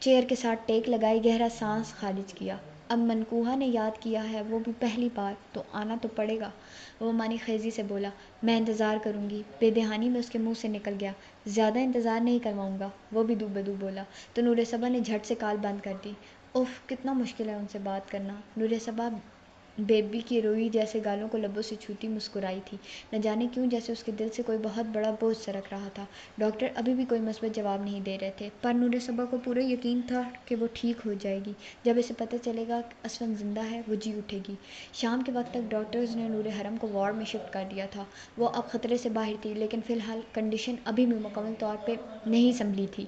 چیئر کے ساتھ ٹیک لگائی، گہرا سانس خارج کیا۔ اب منکوہا نے یاد کیا ہے، وہ بھی پہلی بار، تو آنا تو پڑے گا۔ وہ مانی خیزی سے بولا، میں انتظار کروں گی۔ بے دہانی میں اس کے منہ سے نکل گیا، زیادہ انتظار نہیں کرواؤں گا۔ وہ بھی دو بدو بولا تو نور صبا نے جھٹ سے کال بند کر دی۔ اف، کتنا مشکل ہے ان سے بات کرنا۔ نور صبا بیبی کی روئی جیسے گالوں کو لبوں سے چھوتی مسکرائی تھی، نہ جانے کیوں جیسے اس کے دل سے کوئی بہت بڑا بوجھ سرک رہا تھا۔ ڈاکٹر ابھی بھی کوئی مثبت جواب نہیں دے رہے تھے، پر نور صبا کو پورا یقین تھا کہ وہ ٹھیک ہو جائے گی۔ جب اسے پتہ چلے گا کہ اسفن زندہ ہے، وہ جی اٹھے گی۔ شام کے وقت تک ڈاکٹرز نے نور حرم کو وارڈ میں شفٹ کر دیا تھا۔ وہ اب خطرے سے باہر تھی، لیکن فی الحال کنڈیشن ابھی بھی مکمل طور پہ نہیں سنبھلی تھی۔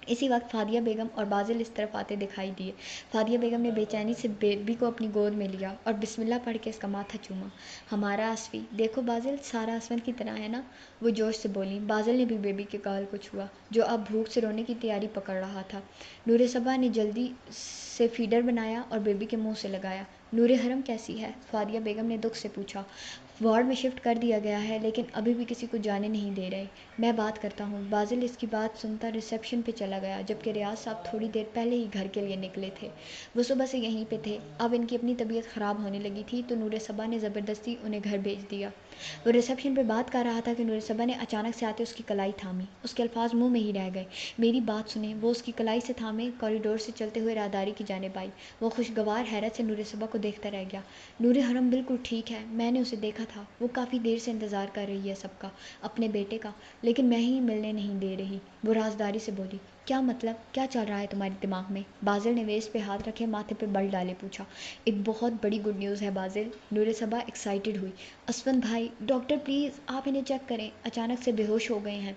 اسی وقت فادیہ بیگم اور بازل اس طرف آتے دکھائی دیے۔ فادیہ بیگم نے بے چینی سے بیبی کو اپنی گود میں لیا اور بسم اللہ پڑھ کے اس کا ماتھا چوما۔ ہمارا اسفی، دیکھو بازل، سارا اسفن کی طرح ہے نا؟ وہ جوش سے بولی۔ بازل نے بھی بیبی کے گال کو چھوا، جو اب بھوک سے رونے کی تیاری پکڑ رہا تھا۔ نور صبا نے جلدی سے فیڈر بنایا اور بیبی کے منہ سے لگایا۔ نور حرم کیسی ہے؟ فادیہ بیگم نے دکھ سے پوچھا۔ وارڈ میں شفٹ کر دیا گیا ہے، لیکن ابھی بھی کسی کو جانے نہیں دے رہے۔ میں بات کرتا ہوں۔ بازل اس کی بات سنتا ریسیپشن پہ چلا گیا، جبکہ ریاض صاحب تھوڑی دیر پہلے ہی گھر کے لیے نکلے تھے۔ وہ صبح سے یہیں پہ تھے، اب ان کی اپنی طبیعت خراب ہونے لگی تھی تو نور صبا نے زبردستی انہیں گھر بھیج دیا۔ وہ ریسیپشن پہ بات کر رہا تھا کہ نور صبا نے اچانک سے آتے اس کی کلائی تھامی۔ اس کے الفاظ منہ میں ہی رہ گئے۔ میری بات سنیں۔ وہ اس کی کلائی سے تھامے کوریڈور سے چلتے ہوئے راہداری کی جانب آئی۔ وہ خوشگوار حیرت سے نور صبا کو دیکھتا رہ گیا۔ نور حرم بالکل ٹھیک ہے، میں نے اسے دیکھا تھا، وہ کافی دیر سے انتظار کر رہی ہے سب کا، اپنے بیٹے کا، لیکن میں ہی ملنے نہیں دے رہی۔ وہ رازداری سے بولی۔ کیا مطلب؟ کیا چل رہا ہے تمہارے دماغ میں؟ بازل نے ویسٹ پہ ہاتھ رکھے ماتھے پہ بل ڈالے پوچھا۔ ایک بہت بڑی گڈ نیوز ہے بازل۔ نور صبا ایکسائٹڈ ہوئی۔ اسفن بھائی، ڈاکٹر پلیز آپ انہیں چیک کریں، اچانک سے بے ہوش ہو گئے ہیں۔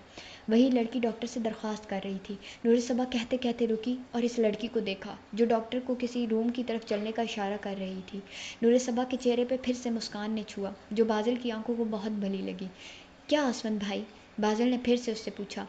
وہی لڑکی ڈاکٹر سے درخواست کر رہی تھی۔ نور صبا کہتے کہتے رکی اور اس لڑکی کو دیکھا، جو ڈاکٹر کو کسی روم کی طرف چلنے کا اشارہ کر رہی تھی۔ نور صبا کے چہرے پہ پھر سے مسکان نے چھوا، جو بازل کی آنکھوں کو بہت بھلی لگی۔ کیا اسفن بھائی؟ بازل نے پھر سے اس سے پوچھا،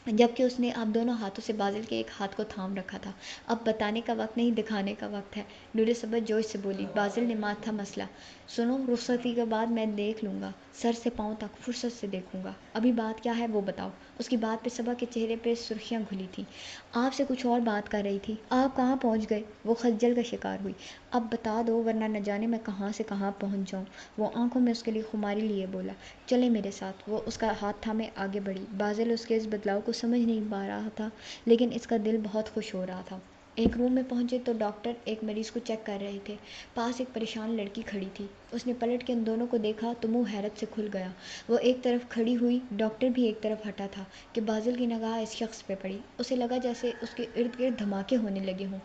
جبکہ اس نے اب دونوں ہاتھوں سے بازل کے ایک ہاتھ کو تھام رکھا تھا۔ اب بتانے کا وقت نہیں، دکھانے کا وقت ہے، نور صبا جوش سے بولی۔ بازل نے ماتھا مسلا۔ سنو، رخصتی کے بعد میں دیکھ لوں گا، سر سے پاؤں تک فرصت سے دیکھوں گا۔ ابھی بات کیا ہے وہ بتاؤ۔ اس کی بات پہ صبا کے چہرے پہ سرخیاں کھلی تھیں۔ آپ سے کچھ اور بات کر رہی تھی، آپ کہاں پہنچ گئے؟ وہ خجل کا شکار ہوئی۔ اب بتا دو، ورنہ نہ جانے میں کہاں سے کہاں پہنچ جاؤں۔ وہ آنکھوں میں اس کے لیے خماری لیے بولا۔ چلیں میرے ساتھ۔ وہ اس کا ہاتھ تھامے آگے بڑھی۔ بازل اس کے اس بدلاؤ کو سمجھ نہیں پا رہا تھا، لیکن اس کا دل بہت خوش ہو رہا تھا۔ ایک روم میں پہنچے تو ڈاکٹر ایک مریض کو چیک کر رہے تھے۔ پاس ایک پریشان لڑکی کھڑی تھی۔ اس نے پلٹ کے ان دونوں کو دیکھا تو منہ حیرت سے کھل گیا۔ وہ ایک طرف کھڑی ہوئی، ڈاکٹر بھی ایک طرف ہٹا تھا کہ بازل کی نگاہ اس شخص پہ پڑی۔ اسے لگا جیسے اس کے ارد گرد دھماکے ہونے لگے ہوں۔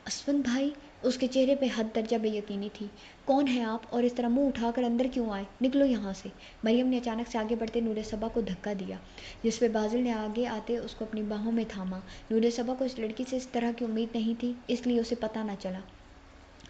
اسفن بھائی؟ اس کے چہرے پہ حد درجہ بے یقینی تھی۔ کون ہے آپ، اور اس طرح منہ اٹھا کر اندر کیوں آئے؟ نکلو یہاں سے۔ مریم نے اچانک سے آگے بڑھتے نور صبا کو دھکا دیا، جس پہ بازل نے آگے آتے اس کو اپنی باہوں میں تھاما۔ نور صبا کو اس لڑکی سے اس طرح کی امید نہیں تھی، اس لیے اسے پتہ نہ چلا۔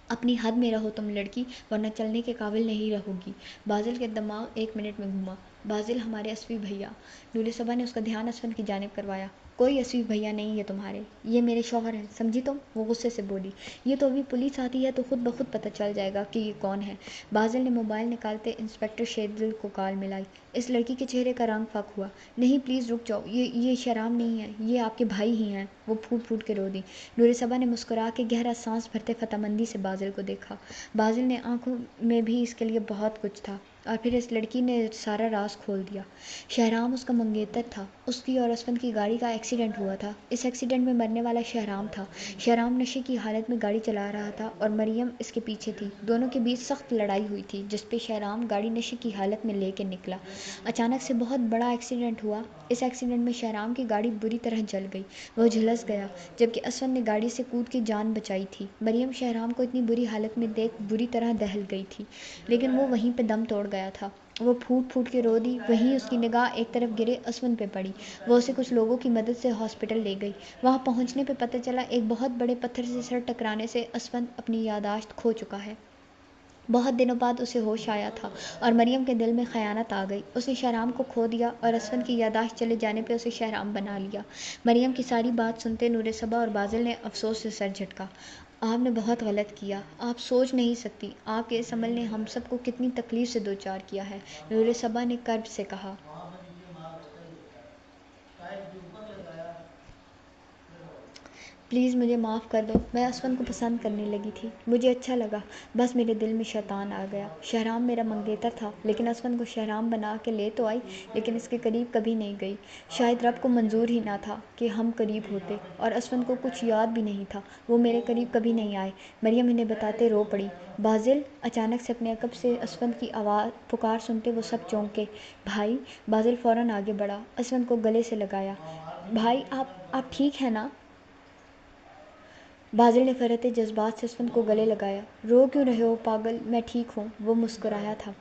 اپنی حد میں رہو تم لڑکی، ورنہ چلنے کے قابل نہیں رہو گی۔ بازل کے دماغ ایک منٹ میں گھوما۔ بازل، ہمارے اسفی بھیا۔ نور صبا نے اس کا دھیان اسفن کی جانب کروایا۔ کوئی اسفی بھیا نہیں ہے تمہارے، یہ میرے شوہر ہیں، سمجھی تم؟ وہ غصے سے بولی۔ یہ تو ابھی پولیس آتی ہے تو خود بخود پتہ چل جائے گا کہ یہ کون ہے۔ بازل نے موبائل نکالتے انسپکٹر شیدل کو کال ملائی۔ اس لڑکی کے چہرے کا رنگ فاق ہوا۔ نہیں پلیز رک جاؤ، یہ شیرام نہیں ہے، یہ آپ کے بھائی ہی ہیں۔ وہ پھوٹ پھوٹ کے رو دی۔ نور صبا نے مسکرا کے گہرا سانس بھرتے فتح مندی سے بازل کو دیکھا۔ بازل نے آنکھوں میں بھی اس کے لیے بہت کچھ تھا، اور پھر اس لڑکی نے سارا راز کھول دیا۔ شہرام اس کا منگیتر تھا۔ اس کی اور اسفن کی گاڑی کا ایکسیڈنٹ ہوا تھا۔ اس ایکسیڈنٹ میں مرنے والا شہرام تھا۔ شہرام نشے کی حالت میں گاڑی چلا رہا تھا اور مریم اس کے پیچھے تھی۔ دونوں کے بیچ سخت لڑائی ہوئی تھی، جس پہ شہرام گاڑی نشے کی حالت میں لے کے نکلا۔ اچانک سے بہت بڑا ایکسیڈنٹ ہوا۔ اس ایکسیڈنٹ میں شہرام کی گاڑی بری طرح جل گئی، وہ جھلس گیا، جبکہ اسفن نے گاڑی سے کود کے جان بچائی تھی۔ مریم شہرام کو اتنی بری حالت میں دیکھ بری طرح دہل گئی تھی، لیکن وہ وہیں پہ دم توڑ گیا تھا۔ وہ پھوٹ پھوٹ کے رو دی۔ وہیں اس کی نگاہ ایک طرف گرے اسفن پہ پڑی۔ وہ اسے کچھ لوگوں کی مدد سے ہاسپٹل لے گئی۔ وہاں پہنچنے پہ پتہ چلا ایک بہت بڑے پتھر سے سر ٹکرانے سے اسفن اپنی یادداشت کھو چکا ہے۔ بہت دنوں بعد اسے ہوش آیا تھا اور مریم کے دل میں خیانت آ گئی۔ اس نے شہرام کو کھو دیا اور اسفن کی یادداشت چلے جانے پہ اسے شہرام بنا لیا۔ مریم کی ساری بات سنتے نور صبا اور بازل نے افسوس سے سر جھٹکا۔ آپ نے بہت غلط کیا، آپ سوچ نہیں سکتی آپ کے اس عمل نے ہم سب کو کتنی تکلیف سے دوچار کیا ہے، نور صبا نے کرب سے کہا۔ پلیز مجھے معاف کر دو، میں اسفند کو پسند کرنے لگی تھی، مجھے اچھا لگا، بس میرے دل میں شیطان آ گیا۔ شہرام میرا منگیتر تھا، لیکن اسفند کو شہرام بنا کے لے تو آئی، لیکن اس کے قریب کبھی نہیں گئی۔ شاید رب کو منظور ہی نہ تھا کہ ہم قریب ہوتے، اور اسفند کو کچھ یاد بھی نہیں تھا، وہ میرے قریب کبھی نہیں آئے۔ مریم انہیں بتاتے رو پڑی۔ بازل! اچانک سے اپنے عقب سے اسفند کی پکار سنتے وہ سب چونکے۔ بھائی! بازل فوراً آگے بڑھا، اسفند کو گلے سے لگایا۔ بھائی آپ ٹھیک ہیں نا؟ بازل نے فرط جذبات سے اسفند کو گلے لگایا۔ رو کیوں رہے ہو پاگل، میں ٹھیک ہوں، وہ مسکرایا تھا۔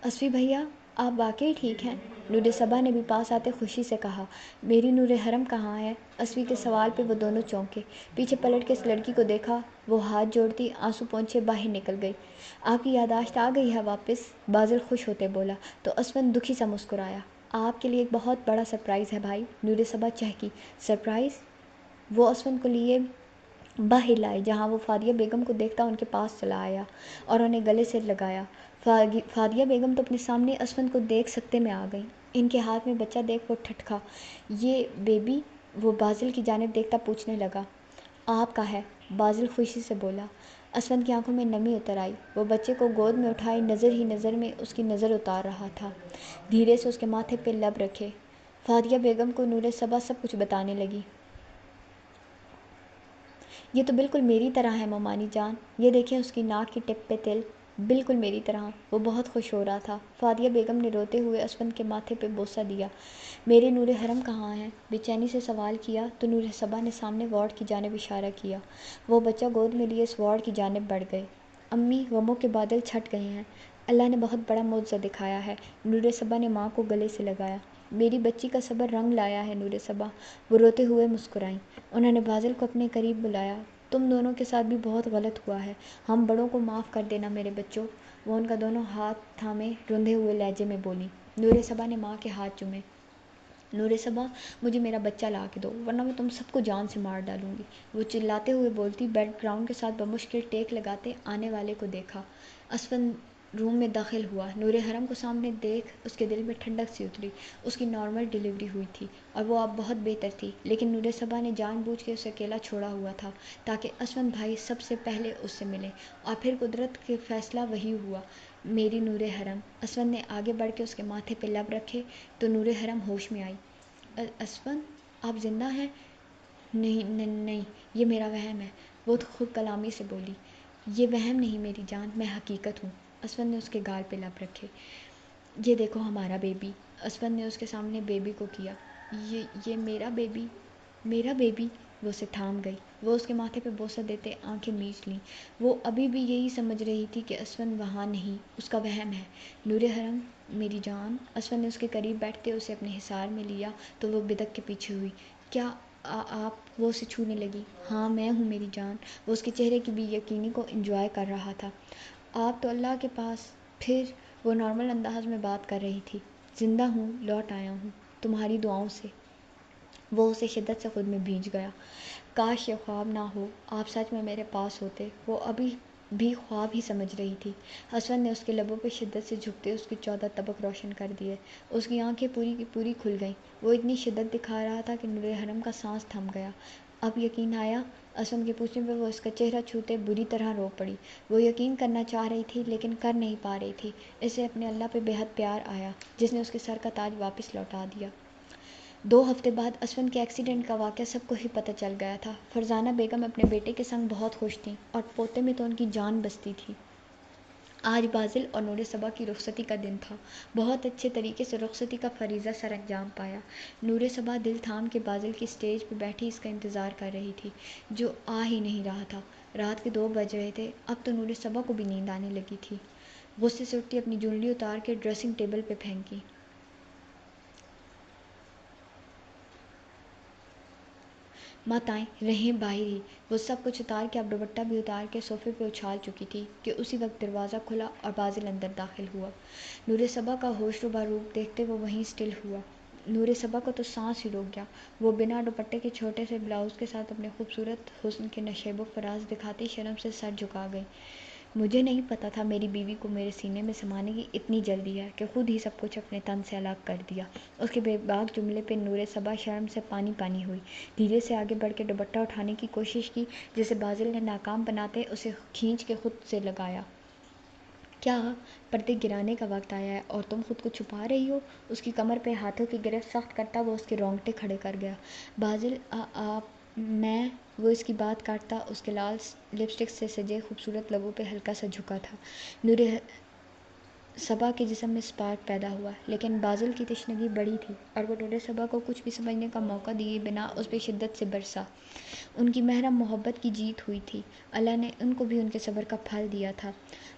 اسفی بھیا، آپ واقعی ٹھیک ہیں؟ نور صبا نے بھی پاس آتے خوشی سے کہا۔ میری نور حرم کہاں ہے؟ اسفی کے سوال پہ وہ دونوں چونکے، پیچھے پلٹ کے اس لڑکی کو دیکھا، وہ ہاتھ جوڑتی آنسو پونچھے باہر نکل گئی۔ آپ کی یادداشت آ گئی ہے واپس؟ بازل خوش ہوتے بولا، تو اسفند دکھی سا مسکرایا۔ آپ کے لیے ایک بہت بڑا سرپرائز ہے بھائی، نور صبا چہکی۔ سرپرائز؟ وہ اسفند کو لیے باہر لائے، جہاں وہ فادیہ بیگم کو دیکھتا ان کے پاس چلا آیا اور انہیں گلے سے لگایا۔ فادیہ بیگم تو اپنے سامنے اسفند کو دیکھ سکتے میں آ گئیں، ان کے ہاتھ میں بچہ دیکھ وہ ٹھٹکا۔ یہ بیبی؟ وہ بازل کی جانب دیکھتا پوچھنے لگا۔ آپ کا ہے، بازل خوشی سے بولا۔ اسفند کی آنکھوں میں نمی اتر آئی، وہ بچے کو گود میں اٹھائے نظر ہی نظر میں اس کی نظر اتار رہا تھا، دھیرے سے اس کے ماتھے پہ لب رکھے۔ فادیہ بیگم کو نور صبا سب کچھ بتانے لگی۔ یہ تو بالکل میری طرح ہے مومانی جان، یہ دیکھیں اس کی ناک کی ٹپ پہ تل، بالکل میری طرح۔ وہ بہت خوش ہو رہا تھا۔ فادیہ بیگم نے روتے ہوئے اسفند کے ماتھے پہ بوسہ دیا۔ میرے نور حرم کہاں ہیں؟ بے چینی سے سوال کیا تو نور صبا نے سامنے وارڈ کی جانب اشارہ کیا۔ وہ بچہ گود میں لیے اس وارڈ کی جانب بڑھ گئے۔ امی، غموں کے بادل چھٹ گئے ہیں، اللہ نے بہت بڑا معجزہ دکھایا ہے، نور صبا نے ماں کو گلے سے لگایا۔ میری بچی کا صبر رنگ لایا ہے نور صبا، وہ روتے ہوئے مسکرائیں۔ انہوں نے بازل کو اپنے قریب بلایا۔ تم دونوں کے ساتھ بھی بہت غلط ہوا ہے، ہم بڑوں کو معاف کر دینا میرے بچوں، وہ ان کا دونوں ہاتھ تھامے روندے ہوئے لہجے میں بولی۔ نور صبا نے ماں کے ہاتھ چومے۔ نور صبا، مجھے میرا بچہ لا کے دو، ورنہ میں تم سب کو جان سے مار ڈالوں گی، وہ چلاتے ہوئے بولتی۔ بیک گراؤنڈ کے ساتھ بمشکل ٹیک لگاتے آنے والے کو دیکھا۔ اسفند روم میں داخل ہوا، نور حرم کو سامنے دیکھ اس کے دل میں ٹھنڈک سی اتری۔ اس کی نارمل ڈیلیوری ہوئی تھی اور وہ اب بہت بہتر تھی، لیکن نور صبا نے جان بوجھ کے اسے اکیلا چھوڑا ہوا تھا تاکہ اسفند بھائی سب سے پہلے اس سے ملے، اور پھر قدرت کے فیصلہ وہی ہوا۔ میری نور حرم، اسفند نے آگے بڑھ کے اس کے ماتھے پہ لب رکھے تو نور حرم ہوش میں آئی۔ اسفند، آپ زندہ ہیں؟ نہیں، یہ میرا وہم ہے، وہ خود کلامی سے بولی۔ یہ وہم نہیں میری جان، میں حقیقت ہوں۔ اسفند نے اس کے گال پہ لب رکھے۔ یہ دیکھو ہمارا بیبی، اسفند نے اس کے سامنے بیبی کو کیا۔ یہ میرا بیبی؟ میرا بیبی؟ وہ اسے تھام گئی، وہ اس کے ماتھے پہ بوسہ دیتے آنکھیں میچ لیں۔ وہ ابھی بھی یہی سمجھ رہی تھی کہ اسفند وہاں نہیں، اس کا وہم ہے۔ نور حرم، میری جان، اسفند نے اس کے قریب بیٹھتے اسے اپنے حصار میں لیا تو وہ بدک کے پیچھے ہوئی۔ کیا آپ؟ وہ اسے چھونے لگی۔ ہاں میں ہوں میری جان، وہ اس کے چہرے کی بے یقینی کو انجوائے کر رہا تھا۔ آپ تو اللہ کے پاس، پھر وہ نارمل انداز میں بات کر رہی تھی۔ زندہ ہوں، لوٹ آیا ہوں، تمہاری دعاؤں سے۔ وہ اسے شدت سے خود میں بھیج گیا۔ کاش یہ خواب نہ ہو، آپ سچ میں میرے پاس ہوتے، وہ ابھی بھی خواب ہی سمجھ رہی تھی۔ اسفند نے اس کے لبوں پہ شدت سے جھکتے اس کے 14 طبق روشن کر دیے۔ اس کی آنکھیں پوری کی پوری کھل گئیں، وہ اتنی شدت دکھا رہا تھا کہ نور حرم کا سانس تھم گیا۔ اب یقین آیا؟ اسفند کے پوچھنے پہ وہ اس کا چہرہ چھوتے بری طرح رو پڑی۔ وہ یقین کرنا چاہ رہی تھی لیکن کر نہیں پا رہی تھی۔ اسے اپنے اللہ پہ بے حد پیار آیا جس نے اس کے سر کا تاج واپس لوٹا دیا۔ 2 ہفتے بعد اسفند کے ایکسیڈنٹ کا واقعہ سب کو ہی پتہ چل گیا تھا۔ فرزانہ بیگم اپنے بیٹے کے سنگ بہت خوش تھیں اور پوتے میں تو ان کی جان بستی تھی۔ آج بازل اور نور صبا کی رخصتی کا دن تھا۔ بہت اچھے طریقے سے رخصتی کا فریضہ سر انجام پایا۔ نور صبا دل تھام کے بازل کی اسٹیج پہ بیٹھی اس کا انتظار کر رہی تھی، جو آ ہی نہیں رہا تھا۔ رات کے 2 بج رہے تھے، اب تو نور صبا کو بھی نیند آنے لگی تھی۔ غصے سے اٹھتی اپنی جونڈلی اتار کے ڈریسنگ ٹیبل پہ پھینکی۔ مت آئیں، رہیں باہر ہی۔ وہ سب کچھ اتار کے اب دوپٹہ بھی اتار کے صوفے پہ اچھال چکی تھی کہ اسی وقت دروازہ کھلا اور بازل اندر داخل ہوا۔ نور صبا کا ہوش ربا روپ دیکھتے وہ وہیں اسٹل ہوا۔ نور صبا کو تو سانس ہی روک گیا۔ وہ بنا دوپٹے کے چھوٹے سے بلاؤز کے ساتھ اپنے خوبصورت حسن کے نشیب و فراز دکھاتی شرم سے سر جھکا گئی۔ مجھے نہیں پتا تھا میری بیوی کو میرے سینے میں سمانے کی اتنی جلدی ہے کہ خود ہی سب کچھ اپنے تن سے الگ کر دیا۔ اس کے بے باک جملے پہ نور صبا شرم سے پانی پانی ہوئی، دھیرے سے آگے بڑھ کے دوپٹہ اٹھانے کی کوشش کی جسے بازل نے ناکام بناتے اسے کھینچ کے خود سے لگایا۔ کیا پردے گرانے کا وقت آیا ہے اور تم خود کو چھپا رہی ہو؟ اس کی کمر پہ ہاتھوں کی گرفت سخت کرتا وہ اس کے رونگٹے کھڑے کر گیا۔ بازل میں وہ اس کی بات کاٹتا اس کے لال لپسٹک سے سجے خوبصورت لبوں پہ ہلکا سا جھکا تھا۔ نور صبا کے جسم میں سپارک پیدا ہوا، لیکن بازل کی تشنگی بڑی تھی اور وہ نور صبا کو کچھ بھی سمجھنے کا موقع دیے بنا اس پہ شدت سے برسا۔ ان کی محرم محبت کی جیت ہوئی تھی، اللہ نے ان کو بھی ان کے صبر کا پھل دیا تھا۔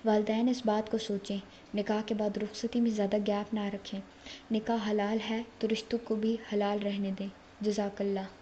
والدین اس بات کو سوچیں، نکاح کے بعد رخصتی میں زیادہ گیپ نہ رکھیں۔ نکاح حلال ہے تو رشتوں کو بھی حلال رہنے دیں۔ جزاک اللہ۔